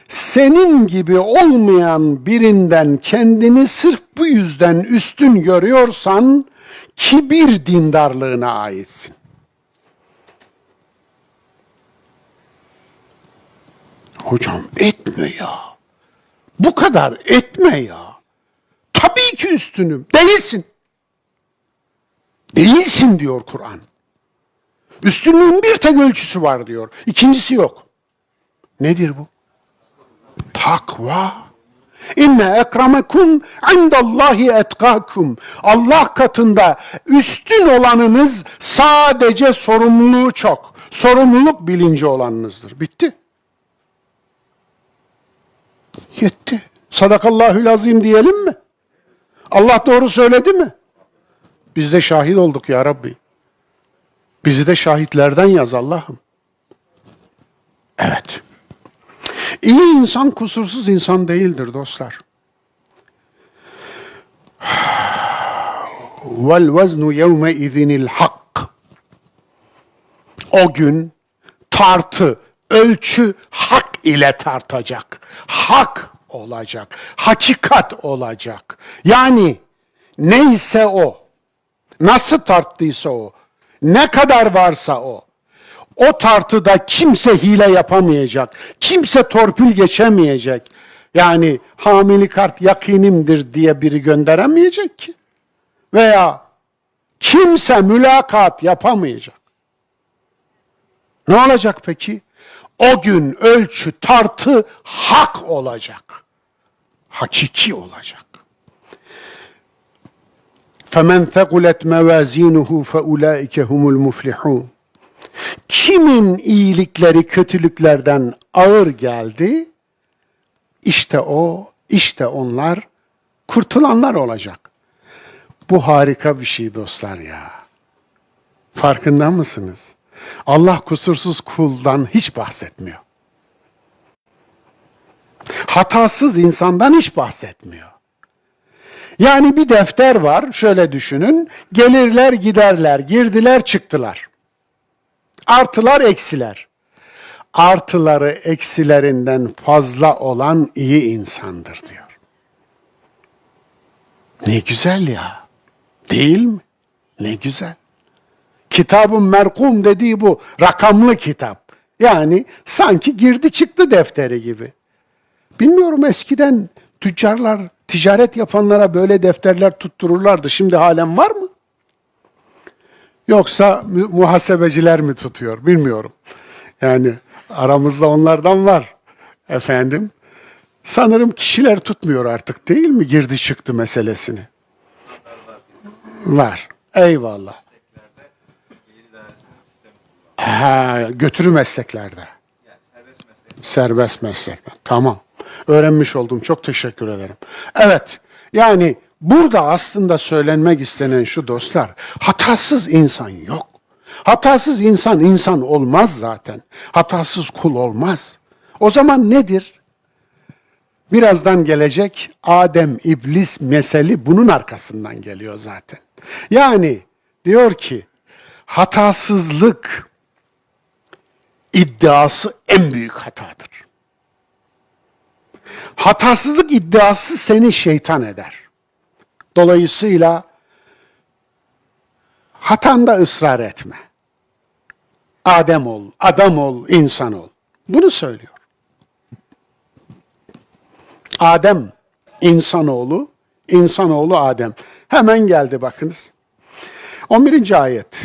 B: Senin gibi olmayan birinden kendini sırf bu yüzden üstün görüyorsan, kibir dindarlığına aitsin. Hocam etme ya. Bu kadar etme ya. Tabii iki üstünüm. Değilsin. Değilsin diyor Kur'an. Üstünlüğün bir tek ölçüsü var diyor. İkincisi yok. Nedir bu? Takva. İnne ekremekum indallahi etkakum. Allah katında üstün olanınız sadece sorumluluğu çok. Sorumluluk bilinci olanınızdır. Bitti. Yetti. Sadakallahül azim diyelim mi? Allah doğru söyledi mi? Biz de şahit olduk ya Rabbi. Bizi de şahitlerden yaz Allah'ım. Evet. İyi insan kusursuz insan değildir dostlar. Vel veznu yevme izinil hak. O gün tartı, ölçü hak ile tartacak. Hak olacak. Hakikat olacak. Yani neyse o, nasıl tarttıysa o, ne kadar varsa o. O tartıda kimse hile yapamayacak. Kimse torpil geçemeyecek. Yani hamili kart yakinimdir diye biri gönderemeyecek ki. Veya kimse mülakat yapamayacak. Ne olacak peki? O gün ölçü, tartı hak olacak. Hakiki olacak. فَمَنْ ثَقُلَتْ مَوَازِينُهُ فَاُولَٰئِكَ هُمُ الْمُفْلِحُونَ. Kimin iyilikleri kötülüklerden ağır geldi, işte o, işte onlar kurtulanlar olacak. Bu harika bir şey dostlar ya. Farkında mısınız? Allah kusursuz kuldan hiç bahsetmiyor. Hatasız insandan hiç bahsetmiyor. Yani bir defter var, şöyle düşünün, gelirler giderler, girdiler çıktılar. Artılar eksiler. Artıları eksilerinden fazla olan iyi insandır diyor. Ne güzel ya. Değil mi? Ne güzel. Kitab-ı merkum dediği bu. Rakamlı kitap. Yani sanki girdi çıktı defteri gibi. Bilmiyorum, eskiden tüccarlar, ticaret yapanlara böyle defterler tuttururlardı. Şimdi halen var mı? Yoksa muhasebeciler mi tutuyor? Bilmiyorum. Yani aramızda onlardan var. Efendim, sanırım kişiler tutmuyor artık değil mi girdi çıktı meselesini? Var. Eyvallah. Ha, götürü mesleklerde. Serbest meslekler. Tamam. Öğrenmiş oldum. Çok teşekkür ederim. Evet. Yani burada aslında söylenmek istenen şu dostlar. Hatasız insan yok. Hatasız insan insan olmaz zaten. Hatasız kul olmaz. O zaman nedir? Birazdan gelecek Adem, iblis meseli bunun arkasından geliyor zaten. Yani diyor ki hatasızlık iddiası en büyük hatadır. Hatasızlık iddiası seni şeytan eder. Dolayısıyla hatanda ısrar etme. Adem ol, adam ol, insan ol. Bunu söylüyor. Adem, insanoğlu, insanoğlu Adem. Hemen geldi bakınız. 11. ayet.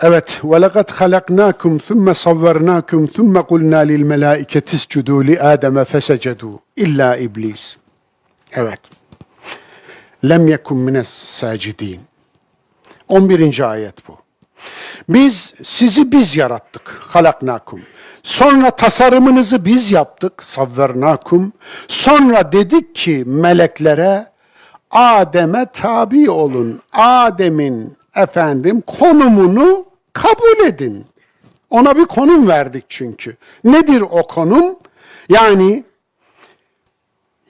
B: Evet, وَلَقَدْ خَلَقْنَاكُمْ ثُمَّ صَوَّرْنَاكُمْ ثُمَّ قُلْنَا لِلْمَلَائِكَةِ اسْجُدُوا لِآدَمَ فَسَجَدُوا إِلَّا إِبْلِيسَ. Evet. لَمْ يَكُنْ مِنَ السَّاجِدِينَ. 11. ayet bu. Sizi biz yarattık. Halaknakum. Sonra tasarımınızı biz yaptık. Savvernakum. Sonra dedik ki meleklere Adem'e tabi olun. Adem'in konumunu kabul edin. Ona bir konum verdik çünkü. Nedir o konum? Yani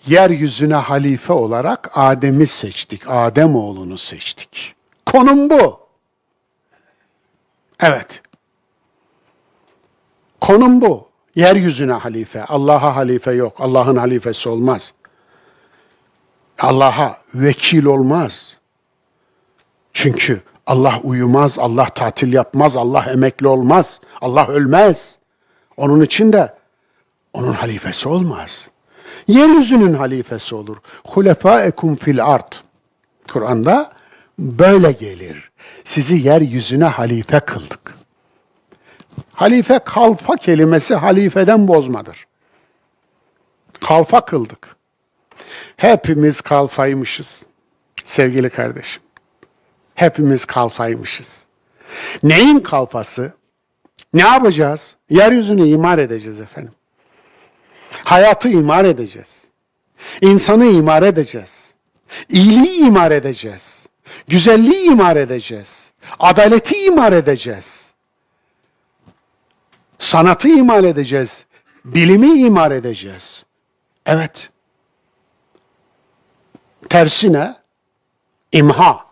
B: yeryüzüne halife olarak Adem'i seçtik. Adem oğlunu seçtik. Konum bu. Evet. Konum bu. Yeryüzüne halife. Allah'a halife yok. Allah'ın halifesi olmaz. Allah'a vekil olmaz. Çünkü Allah uyumaz, Allah tatil yapmaz, Allah emekli olmaz, Allah ölmez. Onun için de onun halifesi olmaz. Yeryüzünün halifesi olur. Hulefâekum fil ard. Kur'an'da böyle gelir. Sizi yeryüzüne halife kıldık. Halife, kalfa kelimesi halifeden bozmadır. Kalfa kıldık. Hepimiz kalfaymışız. Sevgili kardeşim. Hepimiz kalfaymışız. Neyin kalfası? Ne yapacağız? Yeryüzünü imar edeceğiz efendim. Hayatı imar edeceğiz. İnsanı imar edeceğiz. İyiliği imar edeceğiz. Güzelliği imar edeceğiz. Adaleti imar edeceğiz. Sanatı imar edeceğiz. Bilimi imar edeceğiz. Evet. Tersine imha.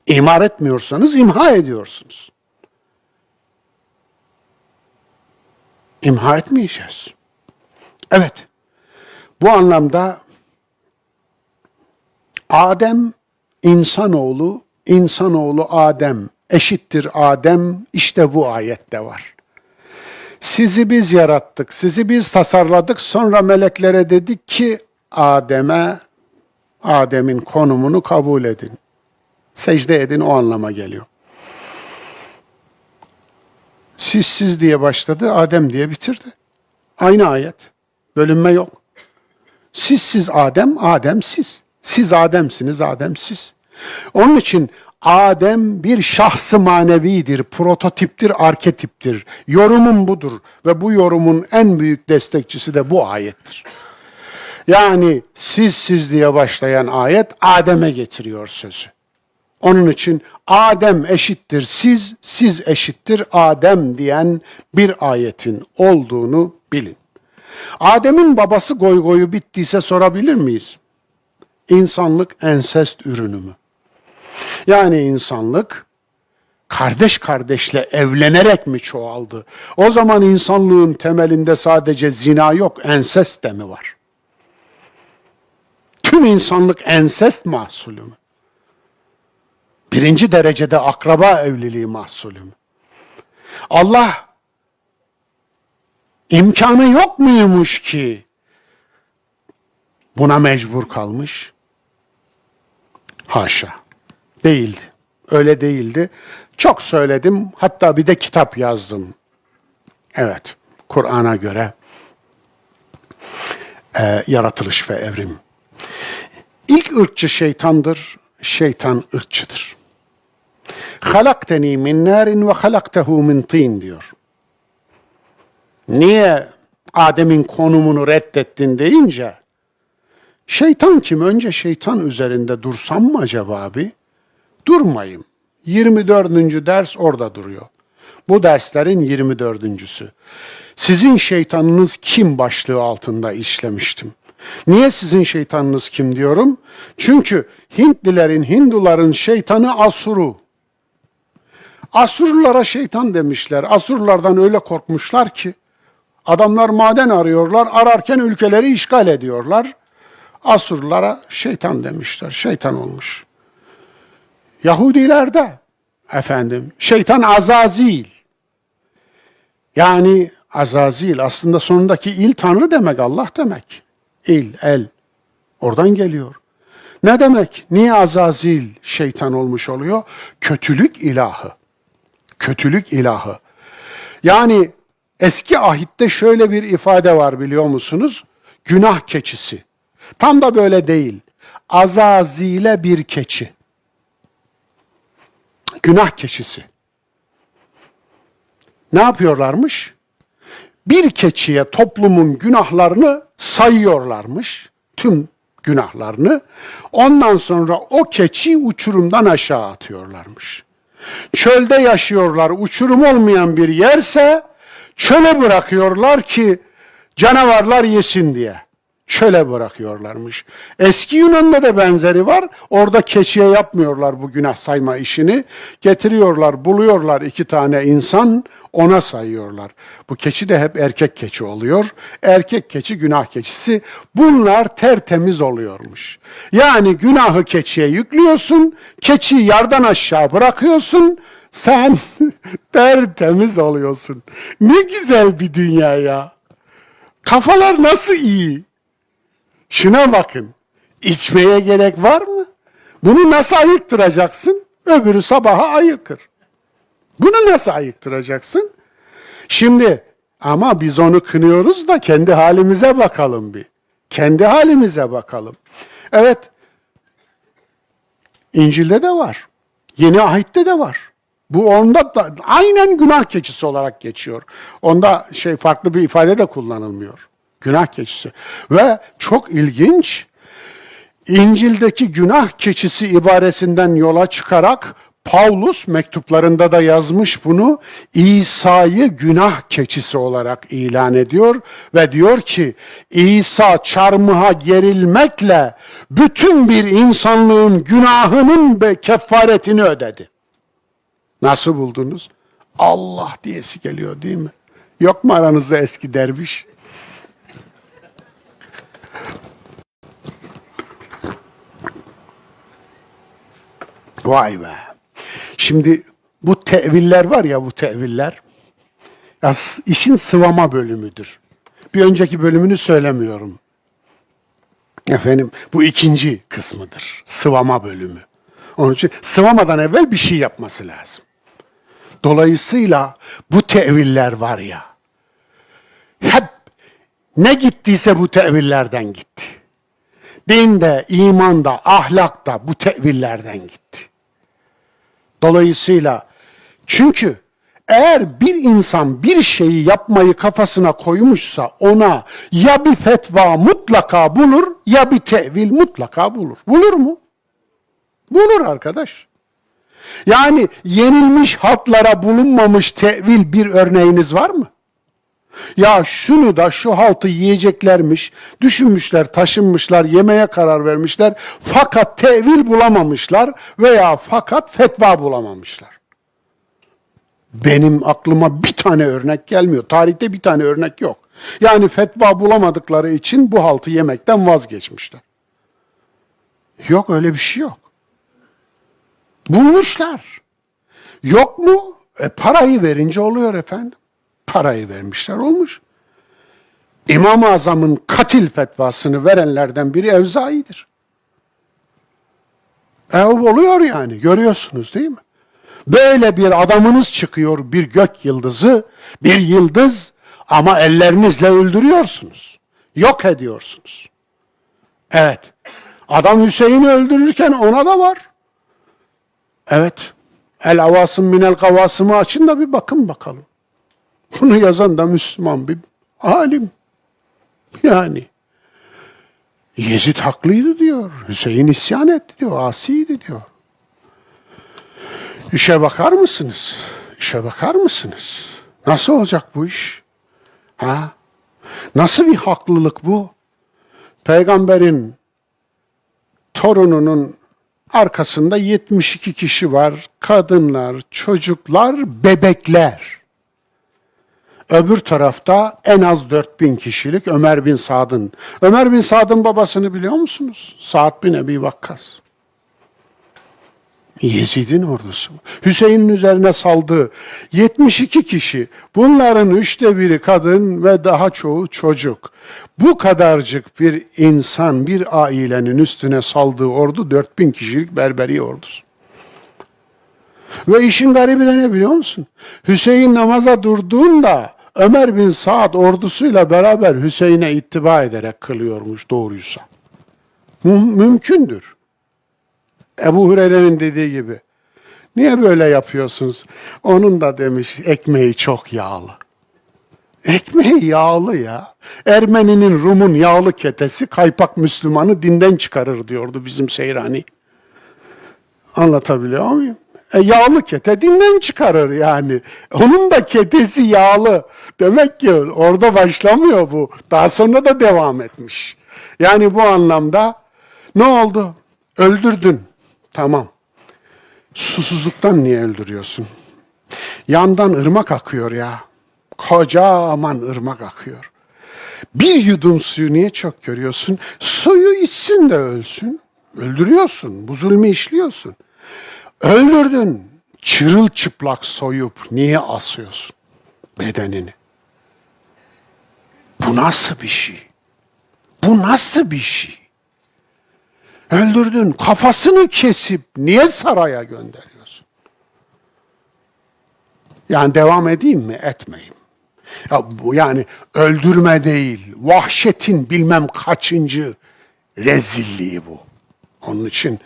B: İmar etmiyorsanız imha ediyorsunuz. İmha etmeyeceğiz. Evet. Bu anlamda Adem insanoğlu, insanoğlu Adem eşittir Adem, işte bu ayette var. Sizi biz yarattık, sizi biz tasarladık, sonra meleklere dedik ki Adem'in konumunu kabul edin. Secde edin, o anlama geliyor. Siz diye başladı, Adem diye bitirdi. Aynı ayet. Bölünme yok. Siz Adem, Adem siz. Siz Adem'siniz, Adem siz. Onun için Adem bir şahsı manevidir, prototiptir, arketiptir. Yorumum budur ve bu yorumun en büyük destekçisi de bu ayettir. Yani siz diye başlayan ayet Adem'e getiriyor sözü. Onun için Adem eşittir siz eşittir Adem diyen bir ayetin olduğunu bilin. Adem'in babası goygoyu bittiyse sorabilir miyiz? İnsanlık ensest ürünü mü? Yani insanlık kardeş kardeşle evlenerek mi çoğaldı? O zaman insanlığın temelinde sadece zina yok, ensest de mi var? Tüm insanlık ensest mahsulü mü? Birinci derecede akraba evliliği mahsulü mü? Allah imkanı yok muymuş ki buna mecbur kalmış? Haşa. Değildi. Öyle değildi. Çok söyledim. Hatta bir de kitap yazdım. Evet. Kur'an'a göre yaratılış ve evrim. İlk ırkçı şeytandır. Şeytan ırkçıdır. Halakteni min narin ve halaktehu min tin diyor. Niye Adem'in konumunu reddettin deyince, şeytan kim? Önce şeytan üzerinde dursam mı acaba abi? Durmayayım. 24. ders orada duruyor. Bu derslerin 24.'sü. Sizin şeytanınız kim başlığı altında işlemiştim. Niye sizin şeytanınız kim diyorum? Çünkü Hinduların şeytanı Asuru. Asurlulara şeytan demişler. Asurlardan öyle korkmuşlar ki adamlar maden arıyorlar, ararken ülkeleri işgal ediyorlar. Asurlulara şeytan demişler, şeytan olmuş. Yahudilerde şeytan Azazil. Yani Azazil aslında sonundaki il Tanrı demek, Allah demek. İl, el. Oradan geliyor. Ne demek? Niye Azazil şeytan olmuş oluyor? Kötülük ilahı. Kötülük ilahı. Yani eski ahitte şöyle bir ifade var biliyor musunuz? Günah keçisi. Tam da böyle değil. Azazil'e bir keçi. Günah keçisi. Ne yapıyorlarmış? Bir keçiye toplumun günahlarını sayıyorlarmış. Tüm günahlarını. Ondan sonra o keçiyi uçurumdan aşağı atıyorlarmış. Çölde yaşıyorlar, uçurum olmayan bir yerse çöle bırakıyorlar ki canavarlar yesin diye. Çöle bırakıyorlarmış. Eski Yunan'da da benzeri var. Orada keçiye yapmıyorlar bu günah sayma işini. Getiriyorlar, buluyorlar 2 tane insan, ona sayıyorlar. Bu keçi de hep erkek keçi oluyor. Erkek keçi, günah keçisi. Bunlar tertemiz oluyormuş. Yani günahı keçiye yüklüyorsun, keçiyi yardan aşağı bırakıyorsun, sen tertemiz oluyorsun. Ne güzel bir dünya ya. Kafalar nasıl iyi? Şuna bakın. İçmeye gerek var mı? Bunu nasıl ayıktıracaksın? Öbürü sabaha ayıkır. Bunu nasıl ayıktıracaksın? Şimdi ama biz onu kınıyoruz da kendi halimize bakalım bir. Kendi halimize bakalım. Evet, İncil'de de var. Yeni Ahit'te de var. Bu onda da aynen günah keçisi olarak geçiyor. Onda farklı bir ifade de kullanılmıyor. Günah keçisi. Ve çok ilginç, İncil'deki günah keçisi ibaresinden yola çıkarak Pavlus mektuplarında da yazmış bunu, İsa'yı günah keçisi olarak ilan ediyor ve diyor ki İsa çarmıha gerilmekle bütün bir insanlığın günahının ve kefaretini ödedi. Nasıl buldunuz? Allah diyesi geliyor değil mi? Yok mu aranızda eski derviş? Vay be. Şimdi bu teviller var ya, bu teviller ya işin sıvama bölümüdür. Bir önceki bölümünü söylemiyorum. Efendim, bu ikinci kısmıdır. Sıvama bölümü. Onun için sıvamadan evvel bir şey yapması lazım. Dolayısıyla bu teviller var ya, hep ne gittiyse bu tevillerden gitti. Dinde, imanda, ahlakta bu tevillerden gitti. Dolayısıyla çünkü eğer bir insan bir şeyi yapmayı kafasına koymuşsa ona ya bir fetva mutlaka bulur ya bir tevil mutlaka bulur. Bulur mu? Bulur arkadaş. Yani yenilmiş haltlara bulunmamış tevil bir örneğiniz var mı? Ya şunu da şu haltı yiyeceklermiş, düşünmüşler, taşınmışlar, yemeye karar vermişler. Fakat tevil bulamamışlar veya fakat fetva bulamamışlar. Benim aklıma bir tane örnek gelmiyor. Tarihte bir tane örnek yok. Yani fetva bulamadıkları için bu haltı yemekten vazgeçmişler. Yok, öyle bir şey yok. Bulmuşlar. Yok mu? Parayı verince oluyor efendim. Parayı vermişler, olmuş. İmam-ı Azam'ın katil fetvasını verenlerden biri Evzai'dir. Oluyor yani, görüyorsunuz değil mi? Böyle bir adamınız çıkıyor, bir gök yıldızı, bir yıldız ama ellerinizle öldürüyorsunuz. Yok ediyorsunuz. Evet, adam Hüseyin'i öldürürken ona da var. Evet, El Avasım Minel Kavasım'ı açın da bir bakın bakalım. Bunu yazan da Müslüman bir alim. Yani Yezid haklıydı diyor. Hüseyin isyan etti diyor. Asiydi diyor. İşe bakar mısınız? İşe bakar mısınız? Nasıl olacak bu iş? Ha? Nasıl bir haklılık bu? Peygamberin torununun arkasında 72 kişi var. Kadınlar, çocuklar, bebekler. Öbür tarafta en az 4000 kişilik Ömer bin Sad'ın. Ömer bin Sad'ın babasını biliyor musunuz? Sa'd bin Ebi Vakkas. Yezid'in ordusu. Hüseyin'in üzerine saldığı 72 kişi. Bunların 1/3 kadın ve daha çoğu çocuk. Bu kadarcık bir insan, bir ailenin üstüne saldığı ordu 4000 kişilik Berberi ordusu. Ve işin garibi de ne biliyor musun? Hüseyin namaza durduğunda Ömer bin Sa'd ordusuyla beraber Hüseyin'e ittiba ederek kılıyormuş doğruysa. Mümkündür. Ebu Hureyre'nin dediği gibi. Niye böyle yapıyorsunuz? Onun da demiş ekmeği çok yağlı. Ekmeği yağlı ya. Ermeninin, Rum'un yağlı ketesi kaypak Müslümanı dinden çıkarır diyordu bizim Seyrani. Anlatabiliyor muyum? Yağlı kete dinden çıkarır yani. Onun da ketesi yağlı. Demek ki orada başlamıyor bu. Daha sonra da devam etmiş. Yani bu anlamda ne oldu? Öldürdün. Tamam. Susuzluktan niye öldürüyorsun? Yandan ırmak akıyor ya. Kocaman ırmak akıyor. Bir yudum suyu niye çok görüyorsun? Suyu içsin de ölsün. Öldürüyorsun. Bu zulmü işliyorsun. Öldürdün. Çırılçıplak soyup niye asıyorsun bedenini? Bu nasıl bir şey? Bu nasıl bir şey? Öldürdün, kafasını kesip niye saraya gönderiyorsun? Yani devam edeyim mi? Etmeyeyim. Ya bu yani öldürme değil, vahşetin bilmem kaçıncı rezilliği bu. Onun için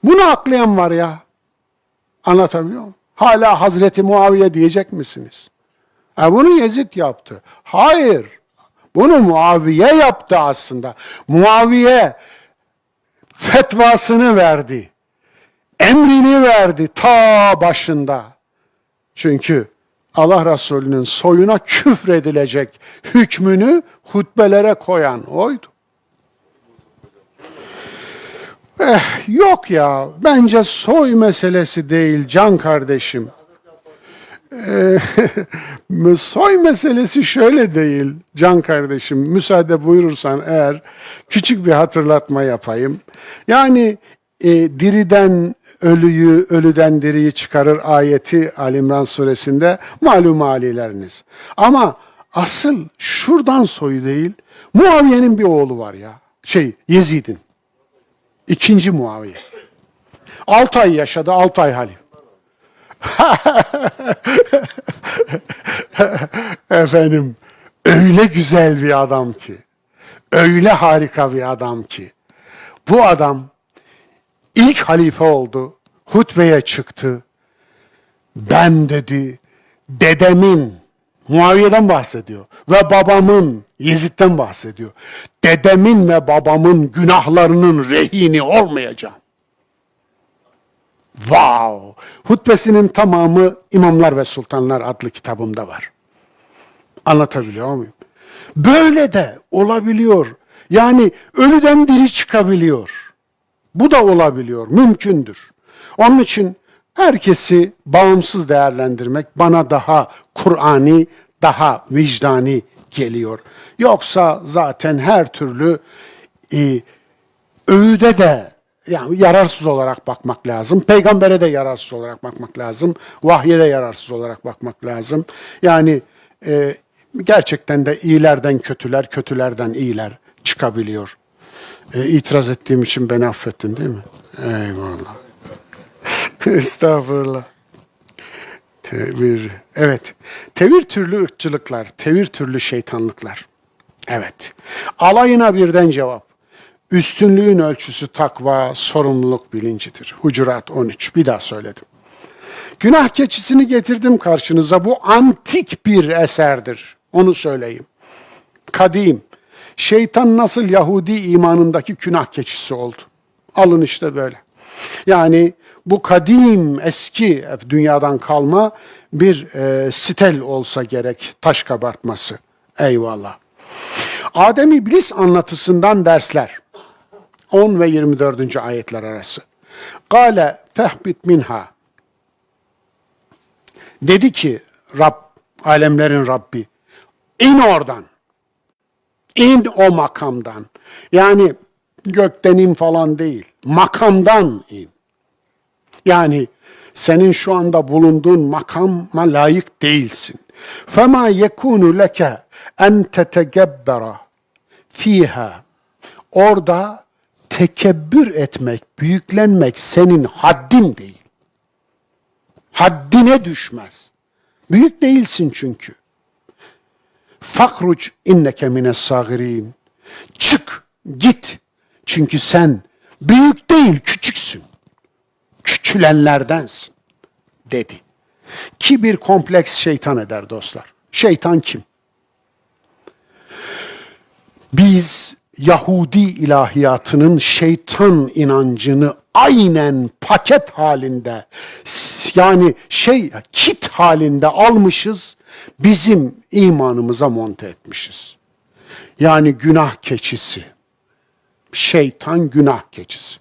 B: bunu aklayan var ya. Anlatabiliyor muyum? Hala Hazreti Muaviye diyecek misiniz? Bunu Yezid yaptı. Hayır. Bunu Muaviye yaptı aslında. Muaviye fetvasını verdi. Emrini verdi ta başında. Çünkü Allah Resulü'nün soyuna küfredilecek hükmünü hutbelere koyan oydu. Yok ya, bence soy meselesi değil can kardeşim. Soy meselesi şöyle değil can kardeşim. Müsaade buyurursan eğer küçük bir hatırlatma yapayım. Yani diriden ölüyü, ölüden diriyi çıkarır ayeti Ali İmran suresinde malum halileriniz. Ama asıl şuradan soyu değil, Muaviye'nin bir oğlu var ya, Yezid'in. İkinci Muaviye. 6 ay yaşadı, 6 ay halim. Efendim, öyle güzel bir adam ki, öyle harika bir adam ki, bu adam ilk halife oldu, hutbeye çıktı. Ben dedi, dedemin, Muaviye'den bahsediyor ve babamın, Yezid'den bahsediyor. Dedemin ve babamın günahlarının rehini olmayacağım. Wow! Hutbesinin tamamı İmamlar ve Sultanlar adlı kitabımda var. Anlatabiliyor muyum? Böyle de olabiliyor. Yani ölüden diri çıkabiliyor. Bu da olabiliyor, mümkündür. Onun için herkesi bağımsız değerlendirmek bana daha Kur'ani, daha vicdani geliyor. Yoksa zaten her türlü öğüde de yani yararsız olarak bakmak lazım. Peygambere de yararsız olarak bakmak lazım. Vahye de yararsız olarak bakmak lazım. Yani gerçekten de iyilerden kötüler, kötülerden iyiler çıkabiliyor. İtiraz ettiğim için beni affettin değil mi? Eyvallah. Estağfurullah. Tevir. Evet. Tevir türlü ırkçılıklar, tevir türlü şeytanlıklar. Evet. Alayına birden cevap. Üstünlüğün ölçüsü takva, sorumluluk bilincidir. Hucurat 13. Bir daha söyledim. Günah keçisini getirdim karşınıza. Bu antik bir eserdir. Onu söyleyeyim. Kadim. Şeytan nasıl Yahudi imanındaki günah keçisi oldu? Alın işte böyle. Yani bu kadim, eski dünyadan kalma bir stel olsa gerek, taş kabartması. Eyvallah. Adem İblis anlatısından dersler. 10 ve 24. ayetler arası. Kâle fehbit minha. Dedi ki Rab, alemlerin Rabbi, in oradan. İn o makamdan. Yani gökten in falan değil. Makamdan in. Yani senin şu anda bulunduğun makama layık değilsin. فَمَا يَكُونُ لَكَ اَنْ تَتَجَبَّرَ ف۪يهَا. Orada tekebbür etmek, büyüklenmek senin haddin değil. Haddine düşmez. Büyük değilsin çünkü. Fakruc inneke mines sagirin. Çık, git. Çünkü sen büyük değil, küçüksün. Küçülenlerdensin, dedi. Kibir kompleks şeytan eder dostlar. Şeytan kim? Biz Yahudi ilahiyatının şeytan inancını aynen paket halinde, yani kit halinde almışız, bizim imanımıza monte etmişiz. Yani günah keçisi. Şeytan günah keçisi.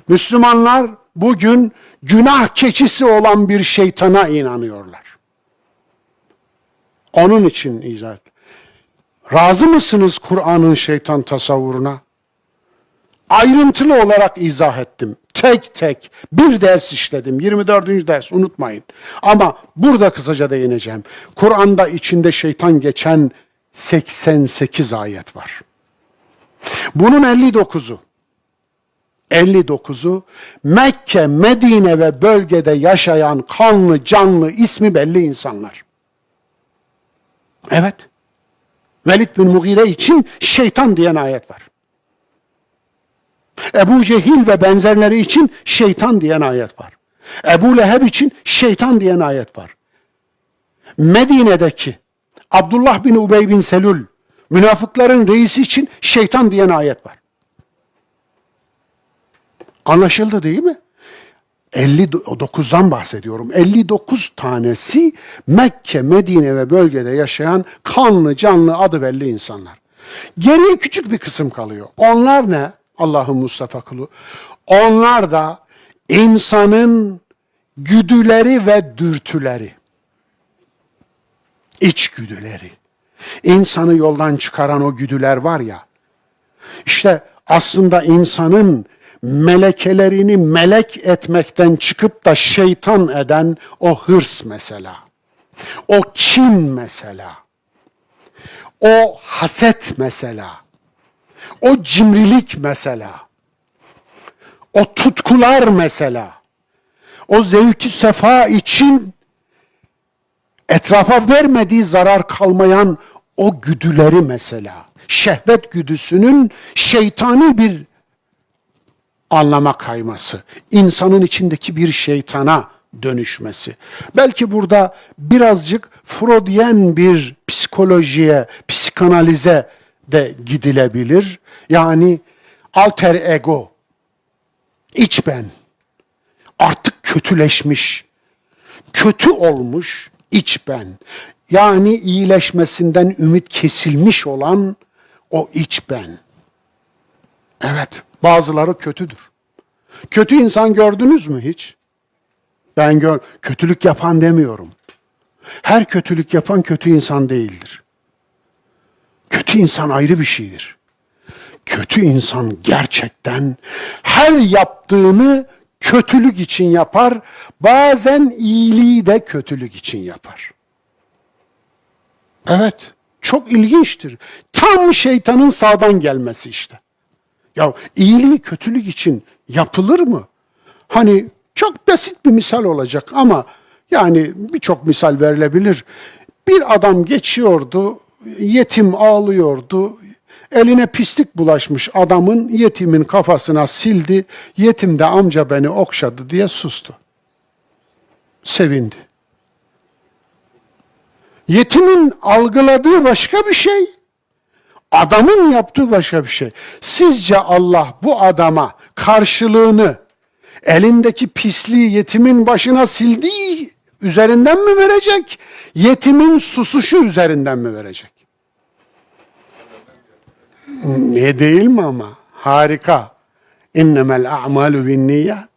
B: Müslümanlar bugün günah keçisi olan bir şeytana inanıyorlar. Onun için izah et. Razı mısınız Kur'an'ın şeytan tasavvuruna? Ayrıntılı olarak izah ettim. Tek tek bir ders işledim. 24. ders unutmayın. Ama burada kısaca değineceğim. Kur'an'da içinde şeytan geçen 88 ayet var. Bunun 59'u Mekke, Medine ve bölgede yaşayan kanlı, canlı, ismi belli insanlar. Evet. Velid bin Mughire için şeytan diyen ayet var. Ebu Cehil ve benzerleri için şeytan diyen ayet var. Ebu Leheb için şeytan diyen ayet var. Medine'deki Abdullah bin Ubey bin Selül, münafıkların reisi için şeytan diyen ayet var. Anlaşıldı değil mi? 59'dan bahsediyorum. 59 tanesi Mekke, Medine ve bölgede yaşayan kanlı, canlı, adı belli insanlar. Geriye küçük bir kısım kalıyor. Onlar ne? Allah'ın Mustafa kulu. Onlar da insanın güdüleri ve dürtüleri. İçgüdüleri. İnsanı yoldan çıkaran o güdüler var ya. İşte aslında insanın melekelerini melek etmekten çıkıp da şeytan eden o hırs mesela. O kin mesela. O haset mesela. O cimrilik mesela. O tutkular mesela. O zevki sefa için etrafa vermediği zarar kalmayan o güdüleri mesela. Şehvet güdüsünün şeytani bir anlama kayması. İnsanın içindeki bir şeytana dönüşmesi. Belki burada birazcık Freudiyen bir psikolojiye, psikanalize de gidilebilir. Yani alter ego, iç ben, artık kötüleşmiş, kötü olmuş iç ben. Yani iyileşmesinden ümit kesilmiş olan o iç ben. Evet, bazıları kötüdür. Kötü insan gördünüz mü hiç? Kötülük yapan demiyorum. Her kötülük yapan kötü insan değildir. Kötü insan ayrı bir şeydir. Kötü insan gerçekten her yaptığını kötülük için yapar, bazen iyiliği de kötülük için yapar. Evet, çok ilginçtir. Tam şeytanın sağdan gelmesi işte. Ya iyiliği kötülük için yapılır mı? Hani çok basit bir misal olacak ama yani birçok misal verilebilir. Bir adam geçiyordu, yetim ağlıyordu. Eline pislik bulaşmış adamın yetimin kafasına sildi. Yetim de amca beni okşadı diye sustu. Sevindi. Yetimin algıladığı başka bir şey. Adamın yaptığı başka bir şey. Sizce Allah bu adama karşılığını elindeki pisliği yetimin başına sildiği üzerinden mi verecek? Yetimin susuşu üzerinden mi verecek? Ne değil mi ama? Harika. İnnemel a'malu binniyat.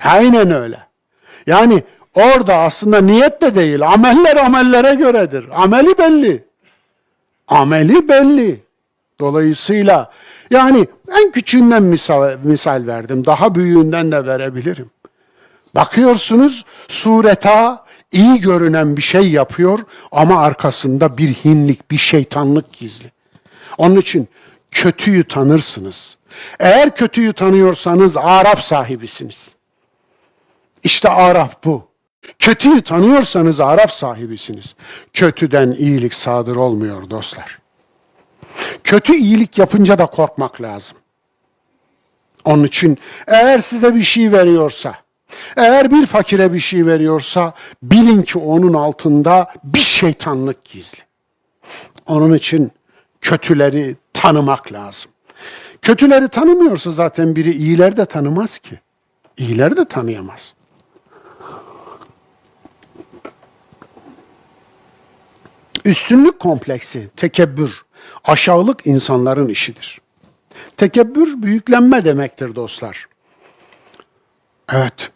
B: Aynen öyle. Yani orada aslında niyet de değil. Ameller amellere göredir. Ameli belli. Ameli belli. Dolayısıyla yani en küçüğünden misal verdim. Daha büyüğünden de verebilirim. Bakıyorsunuz sureta iyi görünen bir şey yapıyor ama arkasında bir hinlik, bir şeytanlık gizli. Onun için kötüyü tanırsınız. Eğer kötüyü tanıyorsanız araf sahibisiniz. İşte araf bu. Kötüyü tanıyorsanız araf sahibisiniz. Kötüden iyilik sadır olmuyor dostlar. Kötü iyilik yapınca da korkmak lazım. Onun için eğer size bir şey veriyorsa, eğer bir fakire bir şey veriyorsa bilin ki onun altında bir şeytanlık gizli. Onun için kötüleri tanımak lazım. Kötüleri tanımıyorsa zaten biri iyileri de tanımaz ki. İyileri de tanıyamaz. Üstünlük kompleksi, tekebbür, aşağılık insanların işidir. Tekebbür, büyüklenme demektir dostlar. Evet.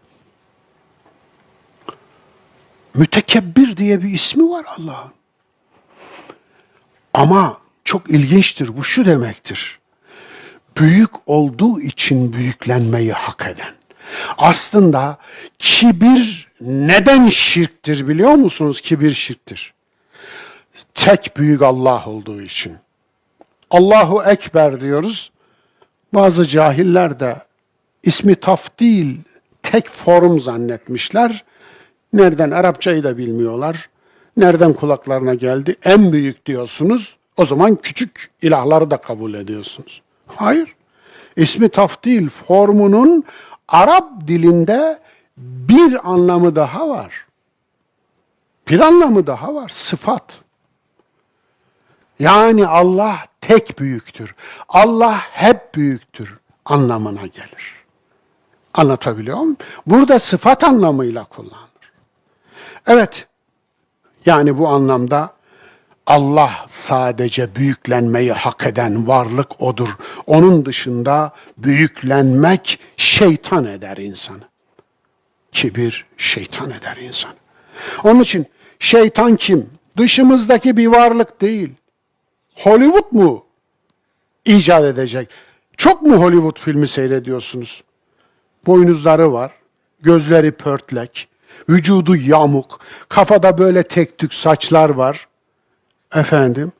B: Mütekebbir diye bir ismi var Allah'ın. Ama çok ilginçtir, bu şu demektir. Büyük olduğu için büyüklenmeyi hak eden. Aslında kibir neden şirktir biliyor musunuz? Kibir şirktir. tek büyük Allah olduğu için. Allahu Ekber diyoruz. Bazı cahiller de ismi tafdil, tek form zannetmişler. Nereden Arapçayı da bilmiyorlar. Nereden kulaklarına geldi? En büyük diyorsunuz. O zaman küçük ilahları da kabul ediyorsunuz. Hayır. İsmi tafdil formunun Arap dilinde bir anlamı daha var. Bir anlamı daha var. Sıfat. Yani Allah tek büyüktür. Allah hep büyüktür anlamına gelir. Anlatabiliyor muyum? Burada sıfat anlamıyla kullanılır. Evet, yani bu anlamda Allah sadece büyüklenmeyi hak eden varlık odur. Onun dışında büyüklenmek şeytan eder insanı. Kibir şeytan eder insanı. Onun için şeytan kim? Dışımızdaki bir varlık değil. Hollywood mu icat edecek? Çok mu Hollywood filmi seyrediyorsunuz? Boynuzları var, gözleri pörtlek, vücudu yamuk, kafada böyle tek tük saçlar var. Efendim,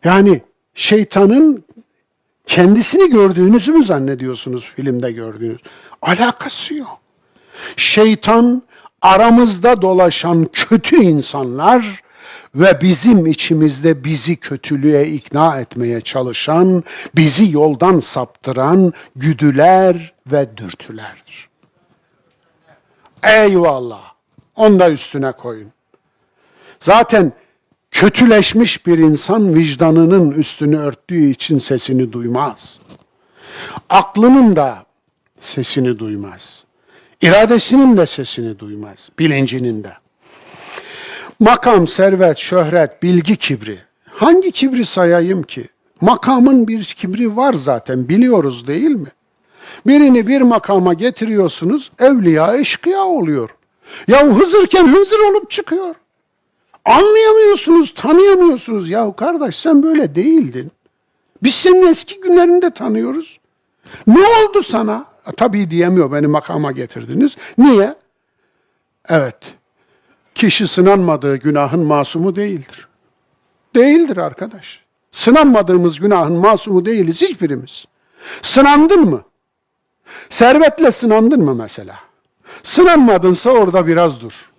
B: yani şeytanın kendisini gördüğünüzü mü zannediyorsunuz filmde gördüğünüz? Alakası yok. Şeytan aramızda dolaşan kötü insanlar ve bizim içimizde bizi kötülüğe ikna etmeye çalışan, bizi yoldan saptıran güdüler ve dürtülerdir. Eyvallah. Onu da üstüne koyun. Zaten kötüleşmiş bir insan vicdanının üstünü örttüğü için sesini duymaz. Aklının da sesini duymaz. İradesinin de sesini duymaz. Bilincinin de. Makam, servet, şöhret, bilgi kibri. Hangi kibri sayayım ki? Makamın bir kibri var zaten, biliyoruz değil mi? Birini bir makama getiriyorsunuz, evliya eşkıya oluyor. Ya Hızırken Hızır olup çıkıyor. Anlayamıyorsunuz, tanıyamıyorsunuz. Ya kardeş sen böyle değildin. Biz senin eski günlerinde tanıyoruz. Ne oldu sana? Tabii diyemiyor, beni makama getirdiniz. Niye? Evet. Kişi sınanmadığı günahın masumu değildir. Değildir arkadaş. Sınanmadığımız günahın masumu değiliz hiçbirimiz. Sınandın mı? Servetle sınandın mı mesela? Sınanmadınsa orada biraz dur.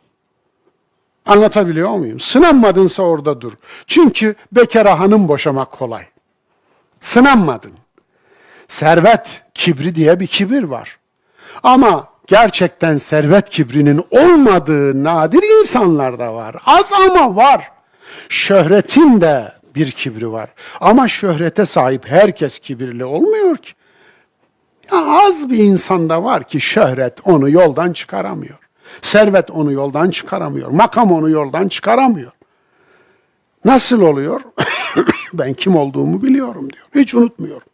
B: Anlatabiliyor muyum? Sınanmadınsa orada dur. Çünkü bekara hanım boşamak kolay. Sınanmadın. Servet kibri diye bir kibir var. Ama gerçekten servet kibrinin olmadığı nadir insanlar da var. Az ama var. Şöhretin de bir kibri var. Ama şöhrete sahip herkes kibirli olmuyor ki. Ya az bir insanda var ki şöhret onu yoldan çıkaramıyor. Servet onu yoldan çıkaramıyor. Makam onu yoldan çıkaramıyor. Nasıl oluyor? Ben kim olduğumu biliyorum diyor. Hiç unutmuyorum.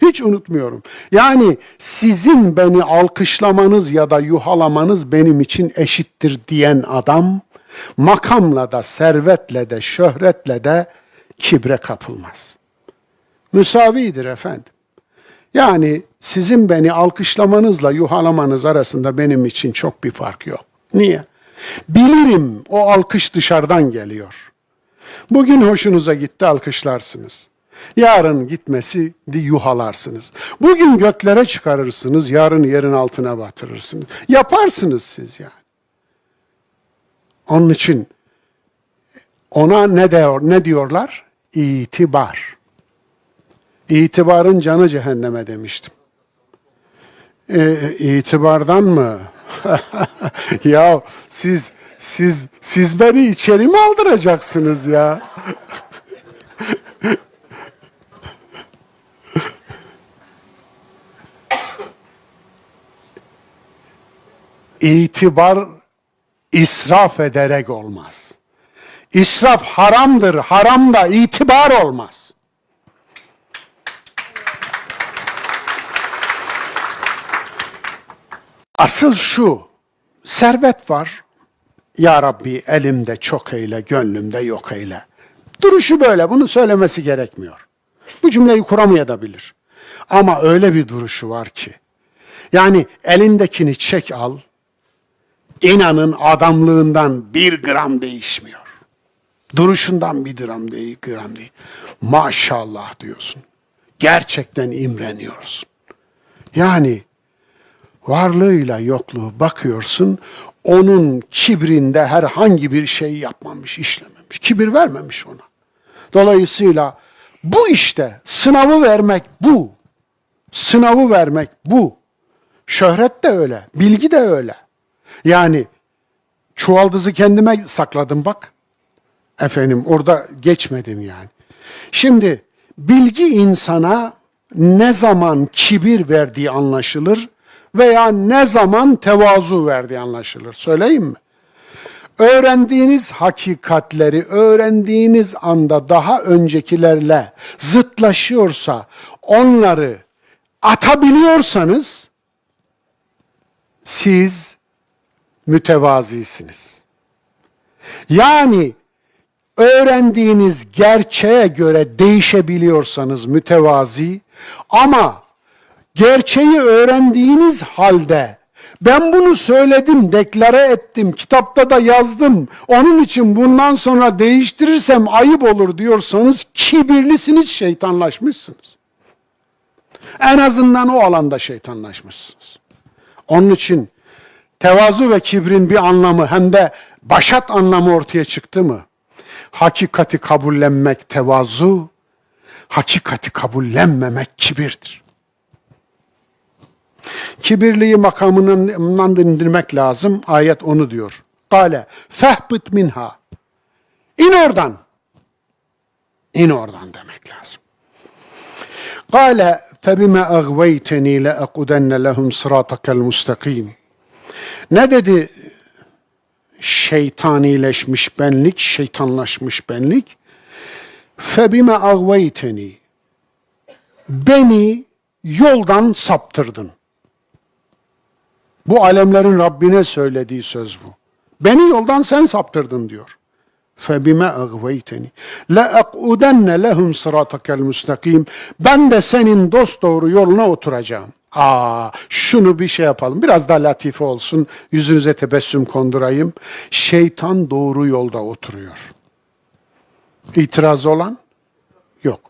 B: Hiç unutmuyorum. Yani sizin beni alkışlamanız ya da yuhalamanız benim için eşittir diyen adam, makamla da, servetle de, şöhretle de kibre kapılmaz. Müsavidir efendim. Yani sizin beni alkışlamanızla yuhalamanız arasında benim için çok bir fark yok. Niye? Bilirim o alkış dışarıdan geliyor. Bugün hoşunuza gitti, alkışlarsınız. Yarın gitmesi yuhalarsınız. Bugün göklere çıkarırsınız, yarın yerin altına batırırsınız. Yaparsınız siz yani. Onun için ona ne diyorlar? İtibar. İtibarın canı cehenneme demiştim. İtibardan mı? Ya siz beni içeri mi aldıracaksınız ya? İtibar israf ederek olmaz. İsraf haramdır. Haramda itibar olmaz. Asıl şu, servet var. Ya Rabbi elimde çok eyle, gönlümde yok eyle. Duruşu böyle, bunu söylemesi gerekmiyor. Bu cümleyi kuramayabilir. Ama öyle bir duruşu var ki. Yani elindekini çek al, inanın adamlığından 1 gram değişmiyor. Duruşundan bir gram değil, gram değil. Maşallah diyorsun. Gerçekten imreniyorsun. Yani varlığıyla yokluğu bakıyorsun, onun kibrinde herhangi bir şey yapmamış, işlememiş. Kibir vermemiş ona. Dolayısıyla bu işte sınavı vermek bu. Sınavı vermek bu. Şöhret de öyle, bilgi de öyle. Yani çuvaldızı kendime sakladım bak. Efendim orada geçmedim yani. Şimdi bilgi insana ne zaman kibir verdiği anlaşılır veya ne zaman tevazu verdiği anlaşılır. Söyleyeyim mi? Öğrendiğiniz hakikatleri öğrendiğiniz anda daha öncekilerle zıtlaşıyorsa, onları atabiliyorsanız siz mütevazisiniz. Yani öğrendiğiniz gerçeğe göre değişebiliyorsanız mütevazi, ama gerçeği öğrendiğiniz halde ben bunu söyledim, deklare ettim, kitapta da yazdım, onun için bundan sonra değiştirirsem ayıp olur diyorsanız kibirlisiniz, şeytanlaşmışsınız. En azından o alanda şeytanlaşmışsınız. Onun için tevazu ve kibrin bir anlamı hem de başat anlamı ortaya çıktı mı? Hakikati kabullenmek tevazu, hakikati kabullenmemek kibirdir. Kibirliği makamından indirmek lazım. Ayet onu diyor. Kale fehbit minha. İn oradan. İn oradan demek lazım. Kale febime agveyteni leakudenne lehum sıratekel mustakim. Ne dedi? Şeytanileşmiş benlik, şeytanlaşmış benlik. Febime agveyteni. Beni yoldan saptırdın. Bu alemlerin Rabbine söylediği söz bu. Beni yoldan sen saptırdın diyor. فَبِمَا اَغْوَيْتَنِي لَاَقْعُدَنَّ لَهُمْ صِرَاطَكَ الْمُسْتَقِيمِ. Ben de senin dosdoğru yoluna oturacağım. Şunu bir şey yapalım. Biraz daha latife olsun. Yüzünüze tebessüm kondurayım. Şeytan doğru yolda oturuyor. İtiraz olan? Yok.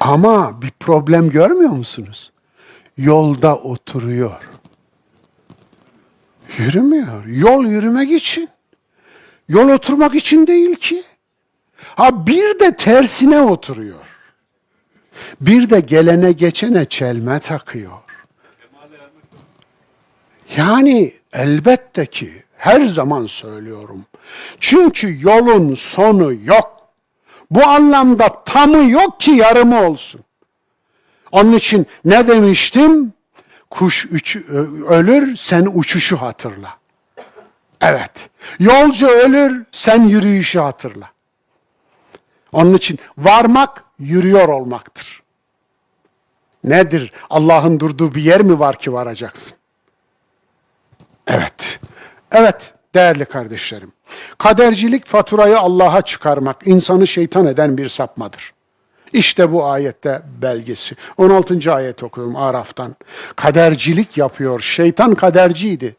B: Ama bir problem görmüyor musunuz? Yolda oturuyor. Yürümüyor. Yol yürümek için. Yol oturmak için değil ki. Bir de tersine oturuyor. Bir de gelene geçene çelme takıyor. Yani elbette ki her zaman söylüyorum. Çünkü yolun sonu yok. Bu anlamda tamı yok ki yarımı olsun. Onun için ne demiştim? Kuş ölür, sen uçuşu hatırla. Evet. Yolcu ölür, sen yürüyüşü hatırla. Onun için varmak, yürüyor olmaktır. Nedir? Allah'ın durduğu bir yer mi var ki varacaksın? Evet. Evet, değerli kardeşlerim. Kadercilik faturayı Allah'a çıkarmak, insanı şeytan eden bir sapmadır. İşte bu ayette belgesi. 16. ayet okudum Araf'tan. Kadercilik yapıyor. Şeytan kaderciydi.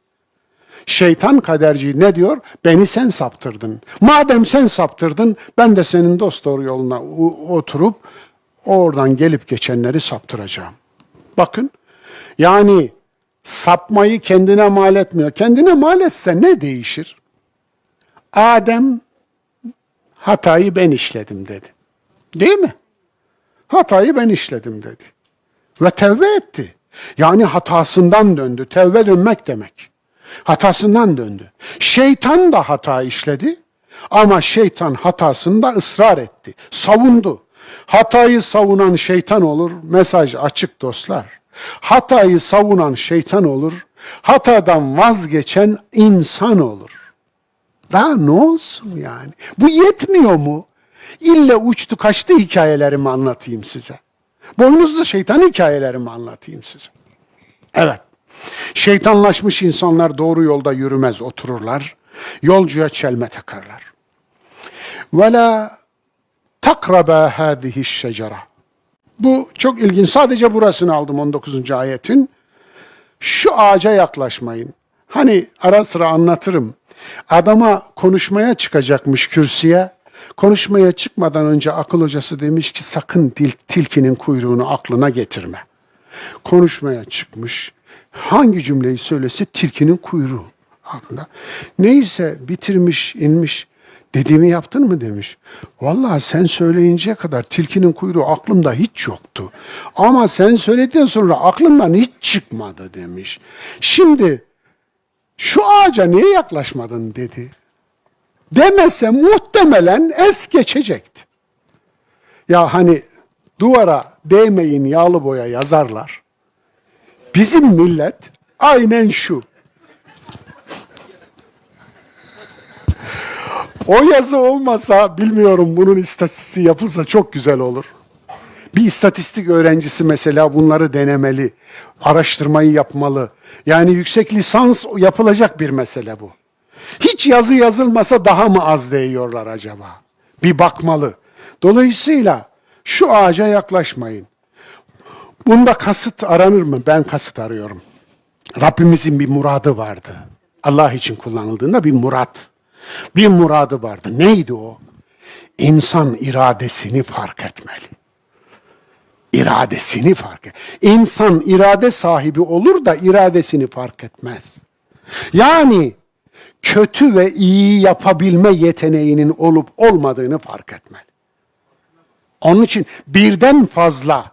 B: Şeytan kaderci ne diyor? Beni sen saptırdın. Madem sen saptırdın, ben de senin dosdoğru yoluna oturup oradan gelip geçenleri saptıracağım. Bakın, yani sapmayı kendine mal etmiyor. Kendine mal etse ne değişir? Adem hatayı ben işledim dedi. Değil mi? Hatayı ben işledim dedi. Ve tevbe etti. Yani hatasından döndü. Tevbe dönmek demek. Hatasından döndü. Şeytan da hata işledi ama şeytan hatasında ısrar etti. Savundu. Hatayı savunan şeytan olur. Mesaj açık dostlar. Hatayı savunan şeytan olur. Hatadan vazgeçen insan olur. Daha ne olsun yani? Bu yetmiyor mu? İlle uçtu kaçtı hikayelerimi anlatayım size. Boynuzlu şeytan hikayelerimi anlatayım size. Evet. Şeytanlaşmış insanlar doğru yolda yürümez, otururlar. Yolcuya çelme takarlar. وَلَا تَقْرَبَا هَذِهِ الشَّجَرَةِ. Bu çok ilginç. Sadece burasını aldım 19. ayetin. Şu ağaca yaklaşmayın. Hani ara sıra anlatırım. Adama konuşmaya çıkacakmış kürsüye. Konuşmaya çıkmadan önce akıl hocası demiş ki sakın tilkinin kuyruğunu aklına getirme. Konuşmaya çıkmış. Hangi cümleyi söylese tilkinin kuyruğu aklında. Neyse bitirmiş, inmiş. Dediğimi yaptın mı demiş. Vallahi sen söyleyinceye kadar tilkinin kuyruğu aklımda hiç yoktu. Ama sen söyledikten sonra aklımdan hiç çıkmadı demiş. Şimdi şu ağaca niye yaklaşmadın dedi. Demese muhtemelen es geçecekti. Ya hani duvara değmeyin yağlı boya yazarlar. Bizim millet aynen şu. O yazı olmasa bilmiyorum bunun istatistiği yapılsa çok güzel olur. Bir istatistik öğrencisi mesela bunları denemeli, araştırmayı yapmalı. Yani yüksek lisans yapılacak bir mesele bu. Hiç yazı yazılmasa daha mı az değiyorlar acaba? Bir bakmalı. Dolayısıyla şu ağaca yaklaşmayın. Bunda kasıt aranır mı? Ben kasıt arıyorum. Rabbimizin bir muradı vardı. Allah için kullanıldığında bir murat. Bir muradı vardı. Neydi o? İnsan iradesini fark etmeli. İradesini fark et. İnsan irade sahibi olur da iradesini fark etmez. Yani kötü ve iyi yapabilme yeteneğinin olup olmadığını fark etmeli. Onun için birden fazla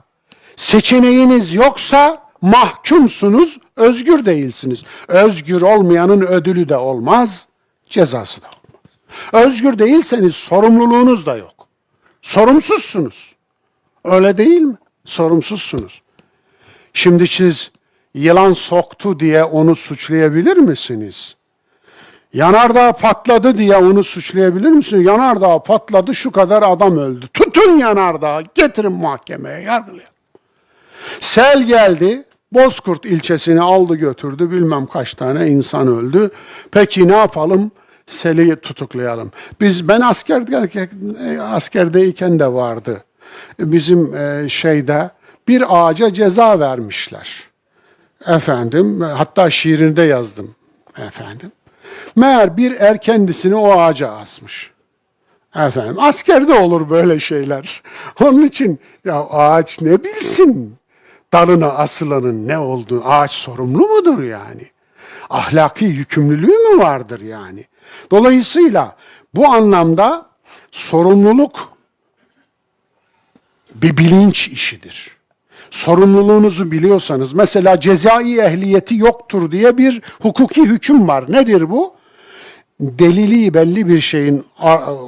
B: seçeneğiniz yoksa mahkumsunuz, özgür değilsiniz. Özgür olmayanın ödülü de olmaz, cezası da olmaz. Özgür değilseniz sorumluluğunuz da yok. Sorumsuzsunuz. Öyle değil mi? Sorumsuzsunuz. Şimdi siz yılan soktu diye onu suçlayabilir misiniz? Yanardağ patladı diye onu suçlayabilir misiniz? Yanardağ patladı, şu kadar adam öldü. Tutun yanardağı, getirin mahkemeye, yargılayın. Sel geldi, Bozkurt ilçesini aldı götürdü, bilmem kaç tane insan öldü. Peki ne yapalım? Seli tutuklayalım. Ben askerdeyken de vardı. Bizim bir ağaca ceza vermişler. Efendim, hatta şiirinde yazdım. Efendim. Meğer bir kendisini o ağaca asmış. Efendim, askerde olur böyle şeyler. Onun için ya ağaç ne bilsin dalına asılanın ne olduğunu, ağaç sorumlu mudur yani? Ahlaki yükümlülüğü mü vardır yani? Dolayısıyla bu anlamda sorumluluk bir bilinç işidir. Sorumluluğunuzu biliyorsanız, mesela cezai ehliyeti yoktur diye bir hukuki hüküm var. Nedir bu? Delili belli bir şeyin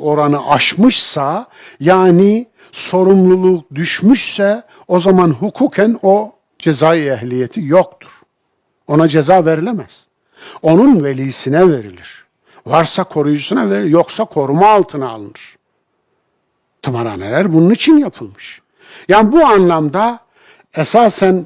B: oranı aşmışsa, yani sorumluluk düşmüşse, o zaman hukuken o cezai ehliyeti yoktur. Ona ceza verilemez. Onun velisine verilir. Varsa koruyucusuna verilir, yoksa koruma altına alınır. Tımarhaneler bunun için yapılmış. Yani bu anlamda esasen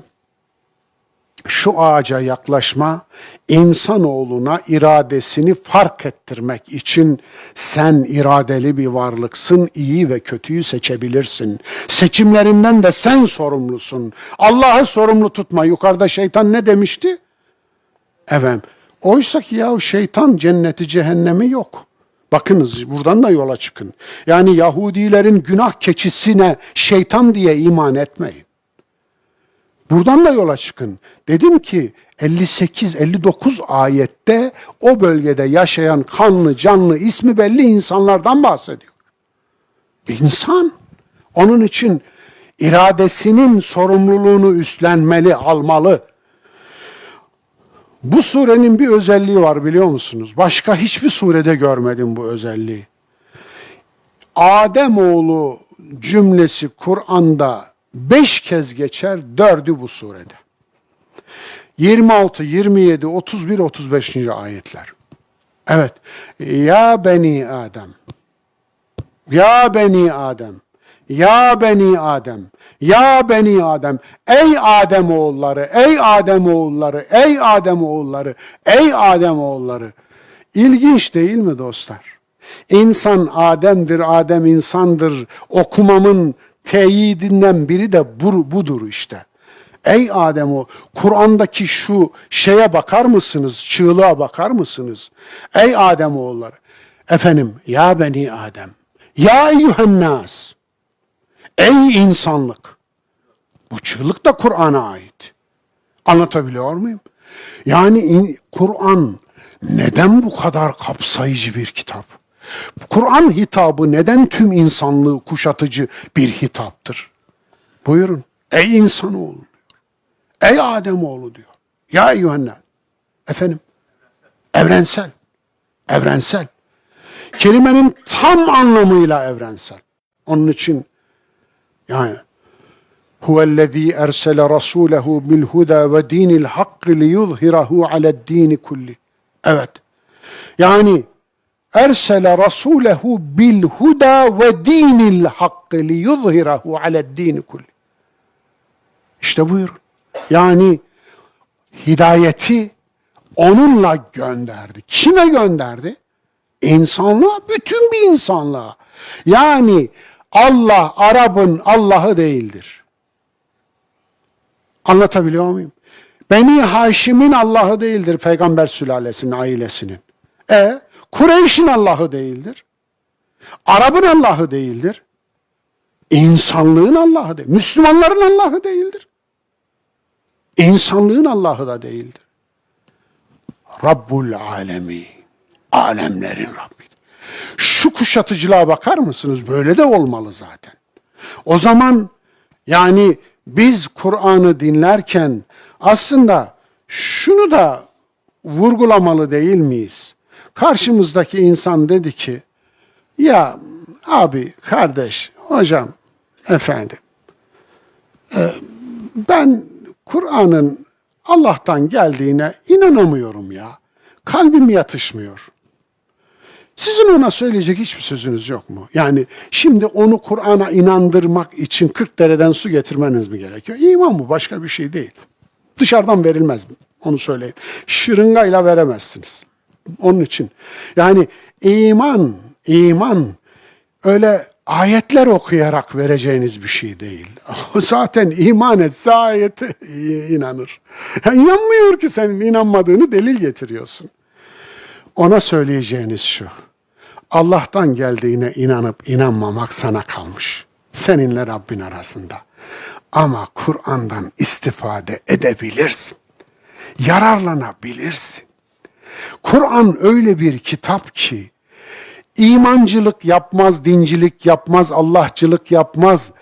B: şu ağaca yaklaşma, insanoğluna iradesini fark ettirmek için sen iradeli bir varlıksın, iyi ve kötüyü seçebilirsin. Seçimlerinden de sen sorumlusun. Allah'ı sorumlu tutma. Yukarıda şeytan ne demişti? Efendim, oysa ki ya şeytan cenneti cehennemi yok. Bakınız buradan da yola çıkın. Yani Yahudilerin günah keçisine şeytan diye iman etmeyin. Buradan da yola çıkın. Dedim ki 58-59 ayette o bölgede yaşayan kanlı canlı ismi belli insanlardan bahsediyor. İnsan. Onun için iradesinin sorumluluğunu üstlenmeli, almalı. Bu surenin bir özelliği var biliyor musunuz? Başka hiçbir surede görmedim bu özelliği. Ademoğlu cümlesi Kur'an'da 5 kez geçer, 4'ü bu surede. 26, 27, 31, 35. ayetler. Evet. Ya beni Adem. Ya beni Adem. Ya beni Adem. Ya beni Adem. Ey Adem oğulları, ey Adem oğulları, ey Adem oğulları, ey Adem oğulları. İlginç değil mi dostlar? İnsan Adem'dir, Adem insandır. Okumamın teyidinden biri de budur işte. Ey Adem, Kur'an'daki şu şeye bakar mısınız? Çığlığa bakar mısınız? Ey Adem oğulları. Efendim, ya beni Adem. Ya eyyühennas. Ey insanlık. Bu çığlık da Kur'an'a ait. Anlatabiliyor muyum? Yani Kur'an neden bu kadar kapsayıcı bir kitap? Kur'an hitabı neden tüm insanlığı kuşatıcı bir hitaptır? Buyurun. Ey insanoğlu diyor. Ey Ademoğlu diyor. Ya eyyühennas. Efendim, evrensel. Evrensel. Kelimenin tam anlamıyla evrensel. Onun için yani huvellezî ersele rasûlehu bil huda ve dînil hakkı liyuzhirahu ale'd-dîni kulli. Evet. Yani ersele rasûlehu bil huda ve dînil hakkı liyuzhirahu ale'd-dîni kulli. İşte buyurun. Yani hidayeti onunla gönderdi. Kime gönderdi? İnsanlığa, bütün bir insanlığa. Yani Allah, Arap'ın Allah'ı değildir. Anlatabiliyor muyum? Beni Haşim'in Allah'ı değildir, peygamber sülalesinin, ailesinin. Kureyş'in Allah'ı değildir. Arap'ın Allah'ı değildir. İnsanlığın Allah'ı değildir. Müslümanların Allah'ı değildir. İnsanlığın Allah'ı da değildir. Rabbul alemi. Alemlerin Rabbi. Şu kuşatıcılığa bakar mısınız? Böyle de olmalı zaten. O zaman yani biz Kur'an'ı dinlerken aslında şunu da vurgulamalı değil miyiz? Karşımızdaki insan dedi ki, ya abi, kardeş, hocam, efendim, ben Kur'an'ın Allah'tan geldiğine inanamıyorum ya. Kalbim yatışmıyor. Sizin ona söyleyecek hiçbir sözünüz yok mu? Yani şimdi onu Kur'an'a inandırmak için 40 dereden su getirmeniz mi gerekiyor? İman bu, başka bir şey değil. Dışarıdan verilmez mi? Onu söyleyin. Şırıngayla veremezsiniz. Onun için. Yani iman öyle ayetler okuyarak vereceğiniz bir şey değil. Zaten iman etse ayete inanır. İnanmıyor ki, senin inanmadığını delil getiriyorsun. Ona söyleyeceğiniz şu: Allah'tan geldiğine inanıp inanmamak sana kalmış. Seninle Rabbin arasında. Ama Kur'an'dan istifade edebilirsin. Yararlanabilirsin. Kur'an öyle bir kitap ki, İmancılık yapmaz, dincilik yapmaz, Allahçılık yapmaz.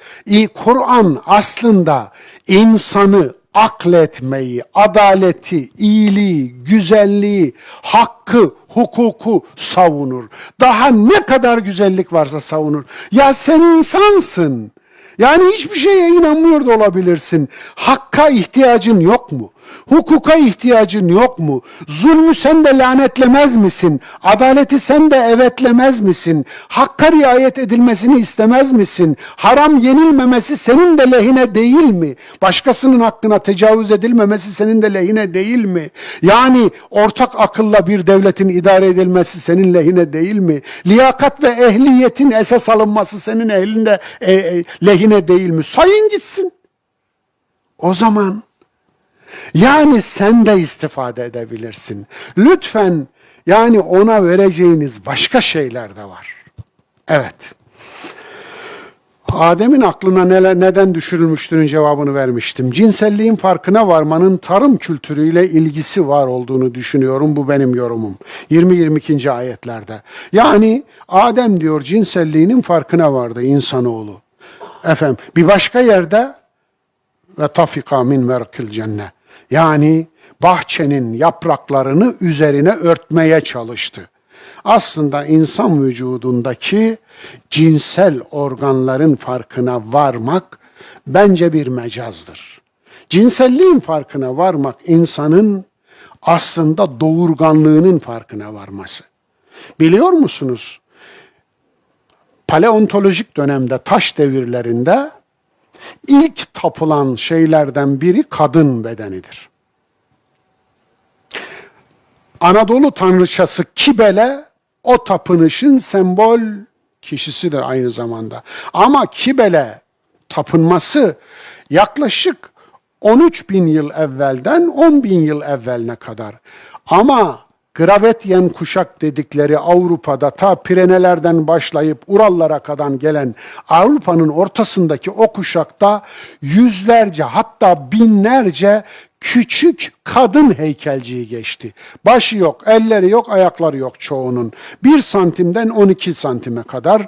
B: Kur'an aslında insanı akletmeyi, adaleti, iyiliği, güzelliği, hakkı, hukuku savunur. Daha ne kadar güzellik varsa savunur. Ya sen insansın. Yani hiçbir şeye inanmıyor da olabilirsin. Hakka ihtiyacın yok mu? Hukuka ihtiyacın yok mu? Zulmü sen de lanetlemez misin? Adaleti sen de evetlemez misin? Hakka riayet edilmesini istemez misin? Haram yenilmemesi senin de lehine değil mi? Başkasının hakkına tecavüz edilmemesi senin de lehine değil mi? Yani ortak akılla bir devletin idare edilmesi senin lehine değil mi? Liyakat ve ehliyetin esas alınması senin elinde lehine değil mi? Sayın gitsin. O zaman yani sen de istifade edebilirsin. Lütfen, yani ona vereceğiniz başka şeyler de var. Evet. Adem'in aklına neden düşürülmüştürün cevabını vermiştim. Cinselliğin farkına varmanın tarım kültürüyle ilgisi var olduğunu düşünüyorum. Bu benim yorumum. 20-22. ayetlerde. Yani Adem diyor cinselliğinin farkına vardı insanoğlu. Efendim, bir başka yerde ve tafika min verkil cennet. Yani bahçenin yapraklarını üzerine örtmeye çalıştı. Aslında insan vücudundaki cinsel organların farkına varmak bence bir mecazdır. Cinselliğin farkına varmak insanın aslında doğurganlığının farkına varması. Biliyor musunuz? Paleontolojik dönemde, taş devirlerinde ilk tapılan şeylerden biri kadın bedenidir. Anadolu tanrıçası Kibele o tapınışın sembol kişisidir aynı zamanda. Ama Kibele tapınması yaklaşık 13 bin yıl evvelden 10 bin yıl evveline kadar. Ama Gravetyen kuşak dedikleri Avrupa'da ta Pirenelerden başlayıp Urallara kadar gelen Avrupa'nın ortasındaki o kuşakta yüzlerce hatta binlerce küçük kadın heykelciyi geçti. Başı yok, elleri yok, ayakları yok çoğunun. 1 santimden 12 santime kadar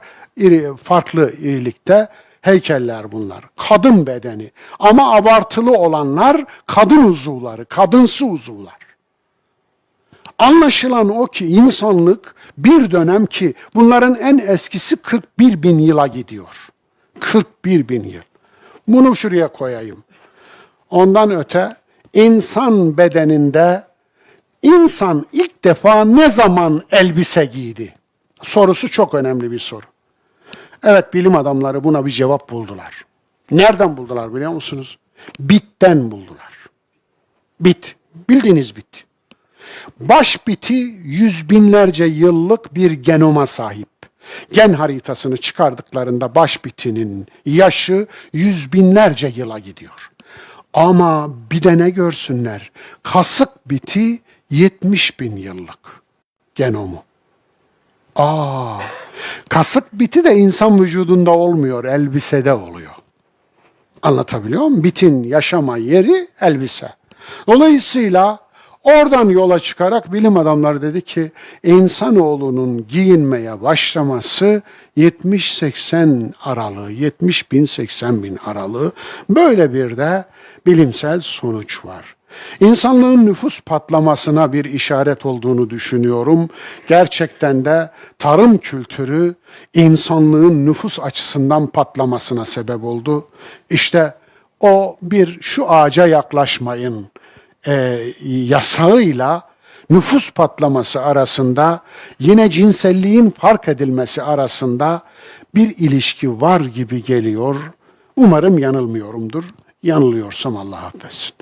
B: farklı irilikte heykeller bunlar. Kadın bedeni. Ama abartılı olanlar kadın uzuvları, kadınsı uzuvlar. Anlaşılan o ki insanlık bir dönem ki bunların en eskisi 41 bin yıla gidiyor. 41 bin yıl. Bunu şuraya koyayım. Ondan öte insan bedeninde insan ilk defa ne zaman elbise giydi? Sorusu çok önemli bir soru. Evet, bilim adamları buna bir cevap buldular. Nereden buldular biliyor musunuz? Bitten buldular. Bit, bildiğiniz bit. Baş biti 100 binlerce yıllık bir genoma sahip. Gen haritasını çıkardıklarında baş bitinin yaşı 100 binlerce yıla gidiyor. Ama bir de ne görsünler? Kasık biti 70 bin yıllık genomu. Kasık biti de insan vücudunda olmuyor, elbisede oluyor. Anlatabiliyor muyum? Bitin yaşama yeri elbise. Dolayısıyla oradan yola çıkarak bilim adamları dedi ki insanoğlunun giyinmeye başlaması 70-80 aralığı, 70 bin 80 bin aralığı, böyle bir de bilimsel sonuç var. İnsanlığın nüfus patlamasına bir işaret olduğunu düşünüyorum. Gerçekten de tarım kültürü insanlığın nüfus açısından patlamasına sebep oldu. İşte o bir şu ağaca yaklaşmayın yasağıyla nüfus patlaması arasında, yine cinselliğin fark edilmesi arasında bir ilişki var gibi geliyor. Umarım yanılmıyorumdur. Yanılıyorsam Allah affetsin.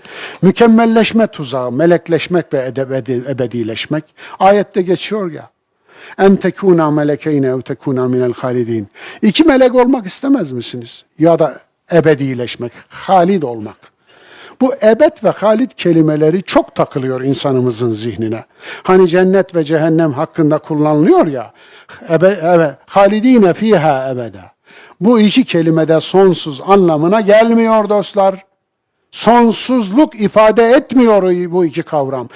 B: Mükemmelleşme tuzağı, melekleşmek ve ebedileşmek. Ayette geçiyor ya. En tekuna melekeyne ev tekuna minel halidin. 2 melek olmak istemez misiniz? Ya da ebedileşmek, halid olmak. Bu ebed ve halid kelimeleri çok takılıyor insanımızın zihnine. Hani cennet ve cehennem hakkında kullanılıyor ya. Halidine fiha ebeda. Bu 2 kelimede sonsuz anlamına gelmiyor dostlar. Sonsuzluk ifade etmiyor bu 2 kavram.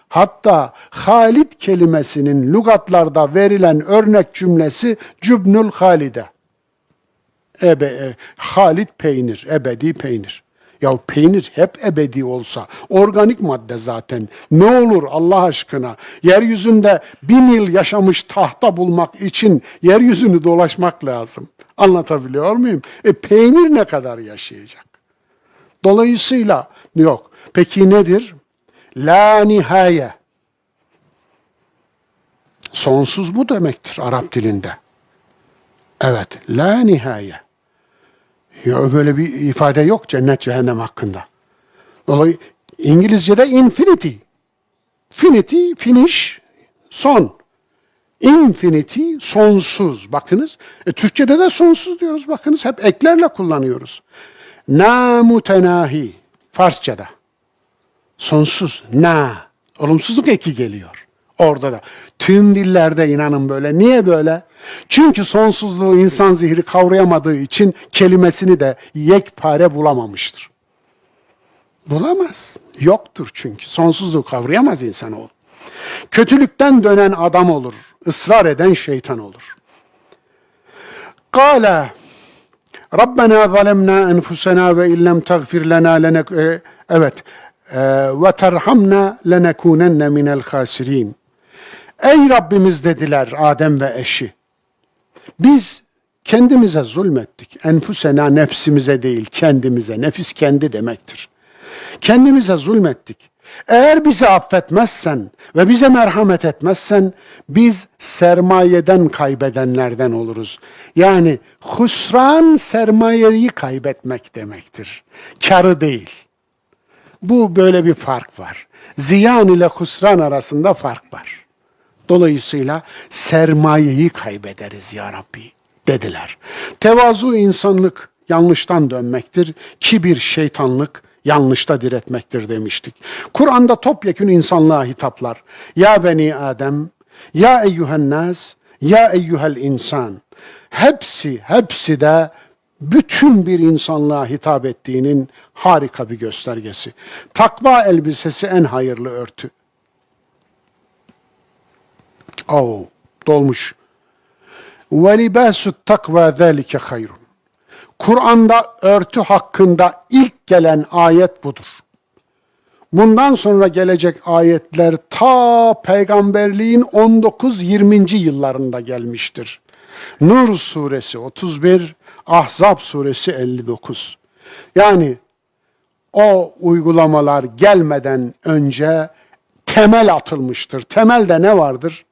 B: Hatta halid kelimesinin lügatlarda verilen örnek cümlesi cübnül halide. Halid peynir, ebedi peynir. Ya peynir hep ebedi olsa, organik madde zaten. Ne olur Allah aşkına? Yeryüzünde 1000 yıl yaşamış tahta bulmak için yeryüzünü dolaşmak lazım. Anlatabiliyor muyum? Peynir ne kadar yaşayacak? Dolayısıyla yok. Peki nedir? La nihaye. Sonsuz bu demektir Arap dilinde. Evet, la nihaye. Ya böyle bir ifade yok cennet cehennem hakkında. Dolayısıyla İngilizce'de infinity. Finity, finish, son. Infinity, sonsuz. Bakınız. Türkçe'de de sonsuz diyoruz. Bakınız hep eklerle kullanıyoruz. Na mutenahi. Farsça'da. Sonsuz. Na. Olumsuzluk eki geliyor. Orada da. Tüm dillerde inanın böyle. Niye böyle? Çünkü sonsuzluğu insan zihni kavrayamadığı için kelimesini de yekpare bulamamıştır. Bulamaz. Yoktur çünkü. Sonsuzluğu kavrayamaz insanoğlu. Kötülükten dönen adam olur. Israr eden şeytan olur. Kâle Rabbena zalemna enfusena ve illem tagfir lena ve terhamna lenekunenne minel hasirin. Ey Rabbimiz dediler Adem ve eşi. Biz kendimize zulmettik. Enfusena nefsimize değil kendimize. Nefis kendi demektir. Kendimize zulmettik. Eğer bizi affetmezsen ve bize merhamet etmezsen biz sermayeden kaybedenlerden oluruz. Yani husran sermayeyi kaybetmek demektir. Karı değil. Bu böyle bir fark var. Ziyan ile husran arasında fark var. Dolayısıyla sermayeyi kaybederiz ya Rabbi dediler. Tevazu insanlık yanlıştan dönmektir. Kibir, şeytanlık, yanlışta diretmektir demiştik. Kur'an'da topyekün insanlığa hitaplar. Ya beni Adem, ya eyyühen nas, ya eyyühel insan. Hepsi de bütün bir insanlığa hitap ettiğinin harika bir göstergesi. Takva elbisesi en hayırlı örtü. Dolmuş. وَلِبَاسُ التَّقْوَى ذَٰلِكَ خَيْرٌ. Kur'an'da örtü hakkında ilk gelen ayet budur. Bundan sonra gelecek ayetler ta peygamberliğin 19-20. yıllarında gelmiştir. Nur suresi 31, Ahzab suresi 59. Yani o uygulamalar gelmeden önce temel atılmıştır. Temelde ne vardır?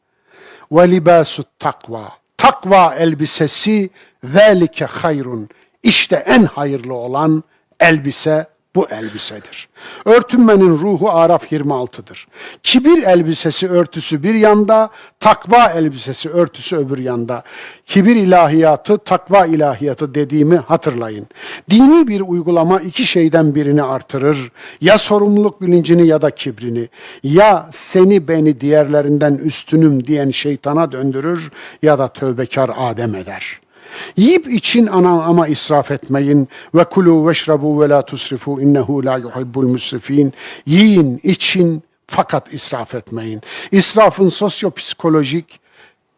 B: وَلِبَاسُ التَّقْوَى. Takva elbisesi ذَٰلِكَ hayrun. İşte en hayırlı olan elbise bu elbisedir. Örtünmenin ruhu Araf 26'dır. Kibir elbisesi örtüsü bir yanda, takva elbisesi örtüsü öbür yanda. Kibir ilahiyatı, takva ilahiyatı dediğimi hatırlayın. Dini bir uygulama iki şeyden birini artırır. Ya sorumluluk bilincini ya da kibrini. Ya seni beni diğerlerinden üstünüm diyen şeytana döndürür ya da tövbekar Adem eder. Yiyip için ama israf etmeyin. Ve kulu veşrabu ve la tusrifu innehu la yuhibbul musrifin. Yiyin, için fakat israf etmeyin. İsrafın sosyopsikolojik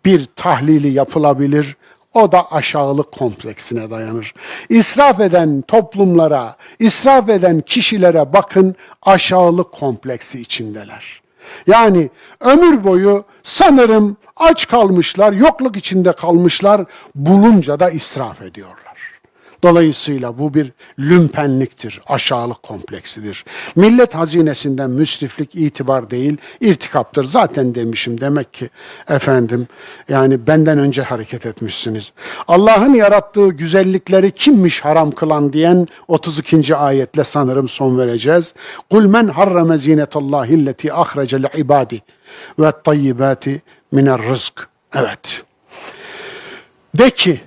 B: bir tahlili yapılabilir. O da aşağılık kompleksine dayanır. İsraf eden toplumlara, israf eden kişilere bakın, aşağılık kompleksi içindeler. Yani ömür boyu sanırım aç kalmışlar, yokluk içinde kalmışlar, bulunca da israf ediyorlar. Dolayısıyla bu bir lümpenliktir, aşağılık kompleksidir. Millet hazinesinden müsriflik itibar değil, irtikaptır. Zaten demişim, demek ki efendim yani benden önce hareket etmişsiniz. Allah'ın yarattığı güzellikleri kimmiş haram kılan diyen 32. ayetle sanırım son vereceğiz. قُلْ مَنْ حَرَّمَ زِينَةَ اللّٰهِ الَّتِي أَخْرَجَ لِعِبَادِ وَالطَّيِّبَاتِ مِنَ الرِّزْقِ. Evet. De ki,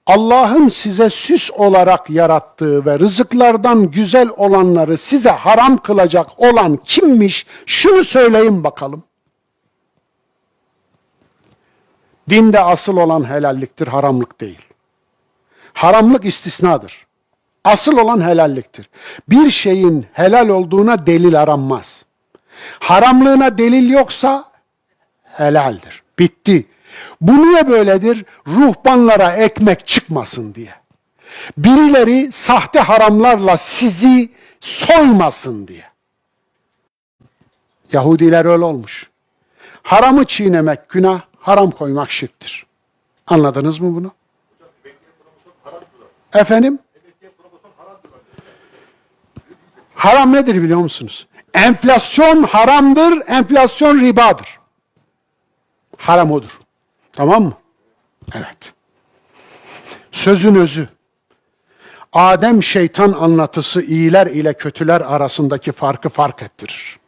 B: Allah'ın size süs olarak yarattığı ve rızıklardan güzel olanları size haram kılacak olan kimmiş? Şunu söyleyin bakalım. Dinde asıl olan helalliktir, haramlık değil. Haramlık istisnadır. Asıl olan helalliktir. Bir şeyin helal olduğuna delil aranmaz. Haramlığına delil yoksa helaldir. Bitti. Bu niye böyledir? Ruhbanlara ekmek çıkmasın diye. Birileri sahte haramlarla sizi soymasın diye. Yahudiler öyle olmuş. Haramı çiğnemek günah, haram koymak şirktir. Anladınız mı bunu? Efendim? Haram nedir biliyor musunuz? Enflasyon haramdır, enflasyon ribadır. Haram odur. Tamam mı? Evet. Sözün özü. Adem şeytan anlatısı iyiler ile kötüler arasındaki farkı fark ettirir.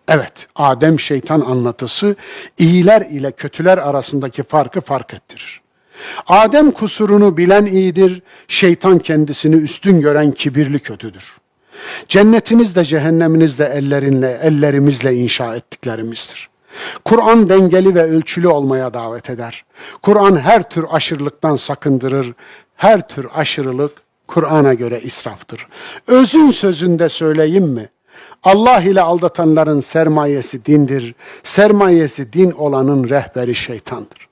B: Evet, Adem şeytan anlatısı iyiler ile kötüler arasındaki farkı fark ettirir. Adem kusurunu bilen iyidir, şeytan kendisini üstün gören kibirli kötüdür. Cennetiniz de cehenneminiz de ellerimizle inşa ettiklerimizdir. Kur'an dengeli ve ölçülü olmaya davet eder. Kur'an her tür aşırılıktan sakındırır. Her tür aşırılık Kur'an'a göre israftır. Özün sözünde söyleyeyim mi? Allah ile aldatanların sermayesi dindir. Sermayesi din olanın rehberi şeytandır.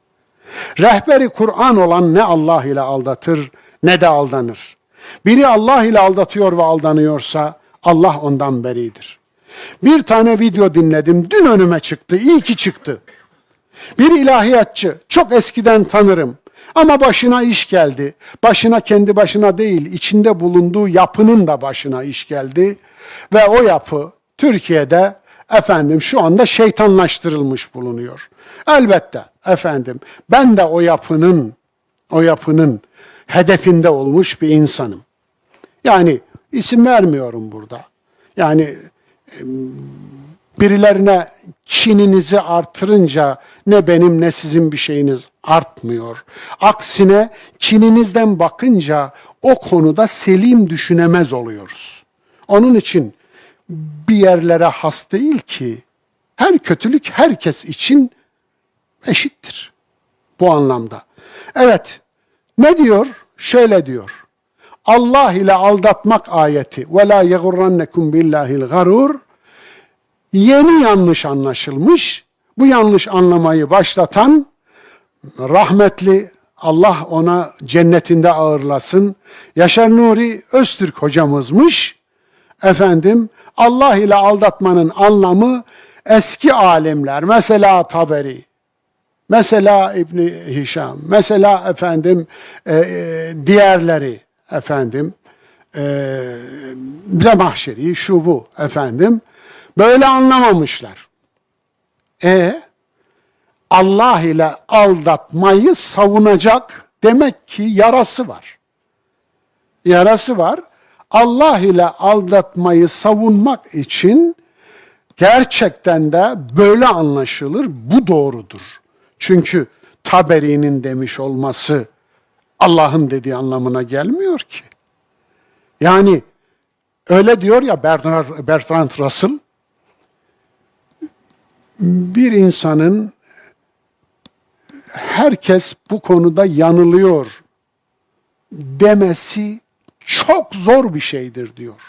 B: Rehberi Kur'an olan ne Allah ile aldatır ne de aldanır. Biri Allah ile aldatıyor ve aldanıyorsa Allah ondan beridir. Bir tane video dinledim. Dün önüme çıktı. İyi ki çıktı. Bir ilahiyatçı. Çok eskiden tanırım. Ama başına iş geldi. Başına kendi başına değil, içinde bulunduğu yapının da başına iş geldi. Ve o yapı Türkiye'de efendim şu anda şeytanlaştırılmış bulunuyor. Elbette efendim ben de o yapının hedefinde olmuş bir insanım. Yani isim vermiyorum burada. Yani birilerine kininizi artırınca ne benim ne sizin bir şeyiniz artmıyor. Aksine kininizden bakınca o konuda selim düşünemez oluyoruz. Onun için bir yerlere has değil ki her kötülük herkes için eşittir bu anlamda. Evet, ne diyor? Şöyle diyor. Allah ile aldatmak ayeti وَلَا يَغُرَّنَّكُمْ بِاللّٰهِ الْغَرُورِ yeni yanlış anlaşılmış. Bu yanlış anlamayı başlatan rahmetli, Allah ona cennetinde ağırlasın, Yaşar Nuri Öztürk hocamızmış. Efendim, Allah ile aldatmanın anlamı eski alimler, mesela Taberi, mesela İbni Hişam, mesela efendim diğerleri, efendim Zemahşeri, şu bu efendim, böyle anlamamışlar. Allah ile aldatmayı savunacak demek ki yarası var. Yarası var. Allah ile aldatmayı savunmak için gerçekten de böyle anlaşılır. Bu doğrudur. Çünkü Taberi'nin demiş olması Allah'ın dediği anlamına gelmiyor ki. Yani öyle diyor ya Bertrand Russell, bir insanın herkes bu konuda yanılıyor demesi çok zor bir şeydir diyor.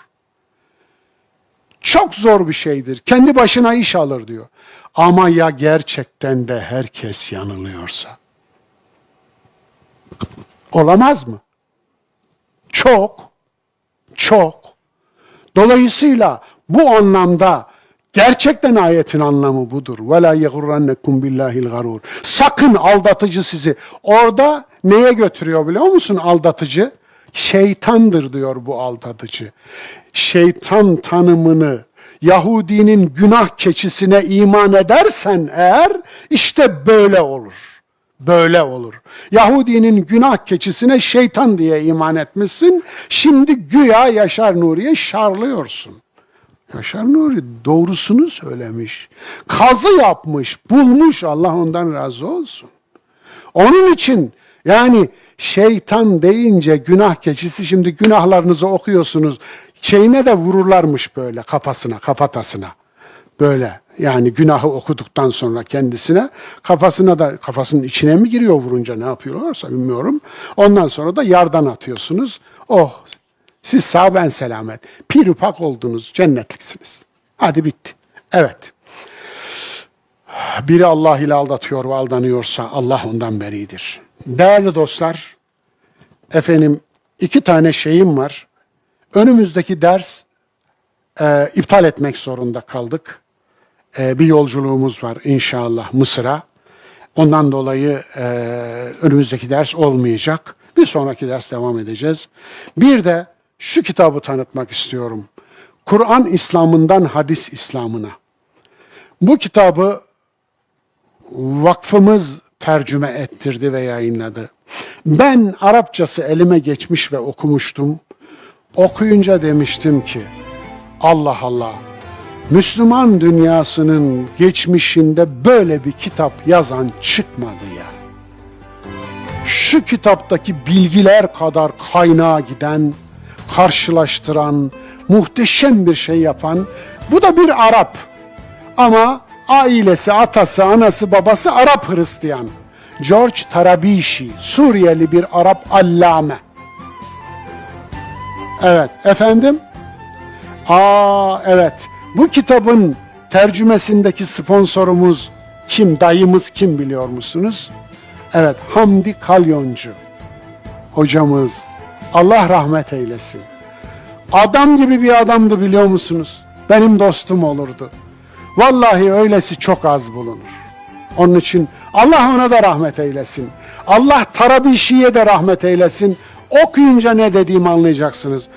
B: Çok zor bir şeydir. Kendi başına iş alır diyor. Ama ya gerçekten de herkes yanılıyorsa? Olamaz mı? Çok. Dolayısıyla bu anlamda gerçekten ayetin anlamı budur. وَلَا يَغُرَّنَّكُمْ بِاللّٰهِ الْغَرُورِ sakın aldatıcı sizi. Orada neye götürüyor biliyor musun aldatıcı? Şeytandır diyor bu aldatıcı. Şeytan tanımını Yahudinin günah keçisine iman edersen eğer işte böyle olur. Böyle olur. Yahudinin günah keçisine şeytan diye iman etmişsin. Şimdi güya Yaşar Nuri'ye şarlıyorsun. Yaşar Nuri doğrusunu söylemiş. Kazı yapmış, bulmuş. Allah ondan razı olsun. Onun için yani şeytan deyince günah keçisi, şimdi günahlarınızı okuyorsunuz. Şeyine de vururlarmış böyle kafasına, kafatasına. Böyle yani günahı okuduktan sonra kendisine kafasına da, kafasının içine mi giriyor vurunca, ne yapıyorlarsa bilmiyorum. Ondan sonra da yardan atıyorsunuz. Oh, siz sağ ben selamet. Pirupak oldunuz, cennetliksiniz. Hadi bitti. Evet. Biri Allah ile aldatıyor ve aldanıyorsa Allah ondan beridir. Değerli dostlar, efendim 2 tane şeyim var. Önümüzdeki ders iptal etmek zorunda kaldık. Bir yolculuğumuz var inşallah Mısır'a. Ondan dolayı önümüzdeki ders olmayacak. Bir sonraki ders devam edeceğiz. Bir de şu kitabı tanıtmak istiyorum. Kur'an İslam'ından Hadis İslam'ına. Bu kitabı vakfımız tercüme ettirdi ve yayınladı. Ben Arapçası elime geçmiş ve okumuştum. Okuyunca demiştim ki, Allah Allah, Müslüman dünyasının geçmişinde böyle bir kitap yazan çıkmadı ya. Şu kitaptaki bilgiler kadar kaynağa giden, karşılaştıran, muhteşem bir şey yapan, bu da bir Arap. Ama ailesi, atası, anası, babası Arap Hristiyan. George Tarabişi, Suriyeli bir Arap allame. Evet, efendim? Evet. Bu kitabın tercümesindeki sponsorumuz kim, dayımız kim biliyor musunuz? Evet, Hamdi Kalyoncu hocamız. Allah rahmet eylesin. Adam gibi bir adamdı biliyor musunuz? Benim dostum olurdu. Vallahi öylesi çok az bulunur. Onun için Allah ona da rahmet eylesin. Allah Tarabişi'ye de rahmet eylesin. Okuyunca ne dediğimi anlayacaksınız.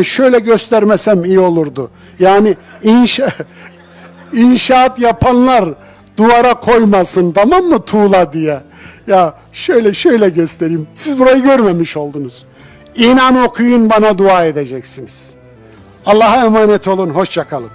B: Şöyle göstermesem iyi olurdu. Yani inşaat yapanlar duvara koymasın, tamam mı, tuğla diye. Ya şöyle göstereyim. Siz burayı görmemiş oldunuz. İnan okuyun, bana dua edeceksiniz. Allah'a emanet olun. Hoşça kalın.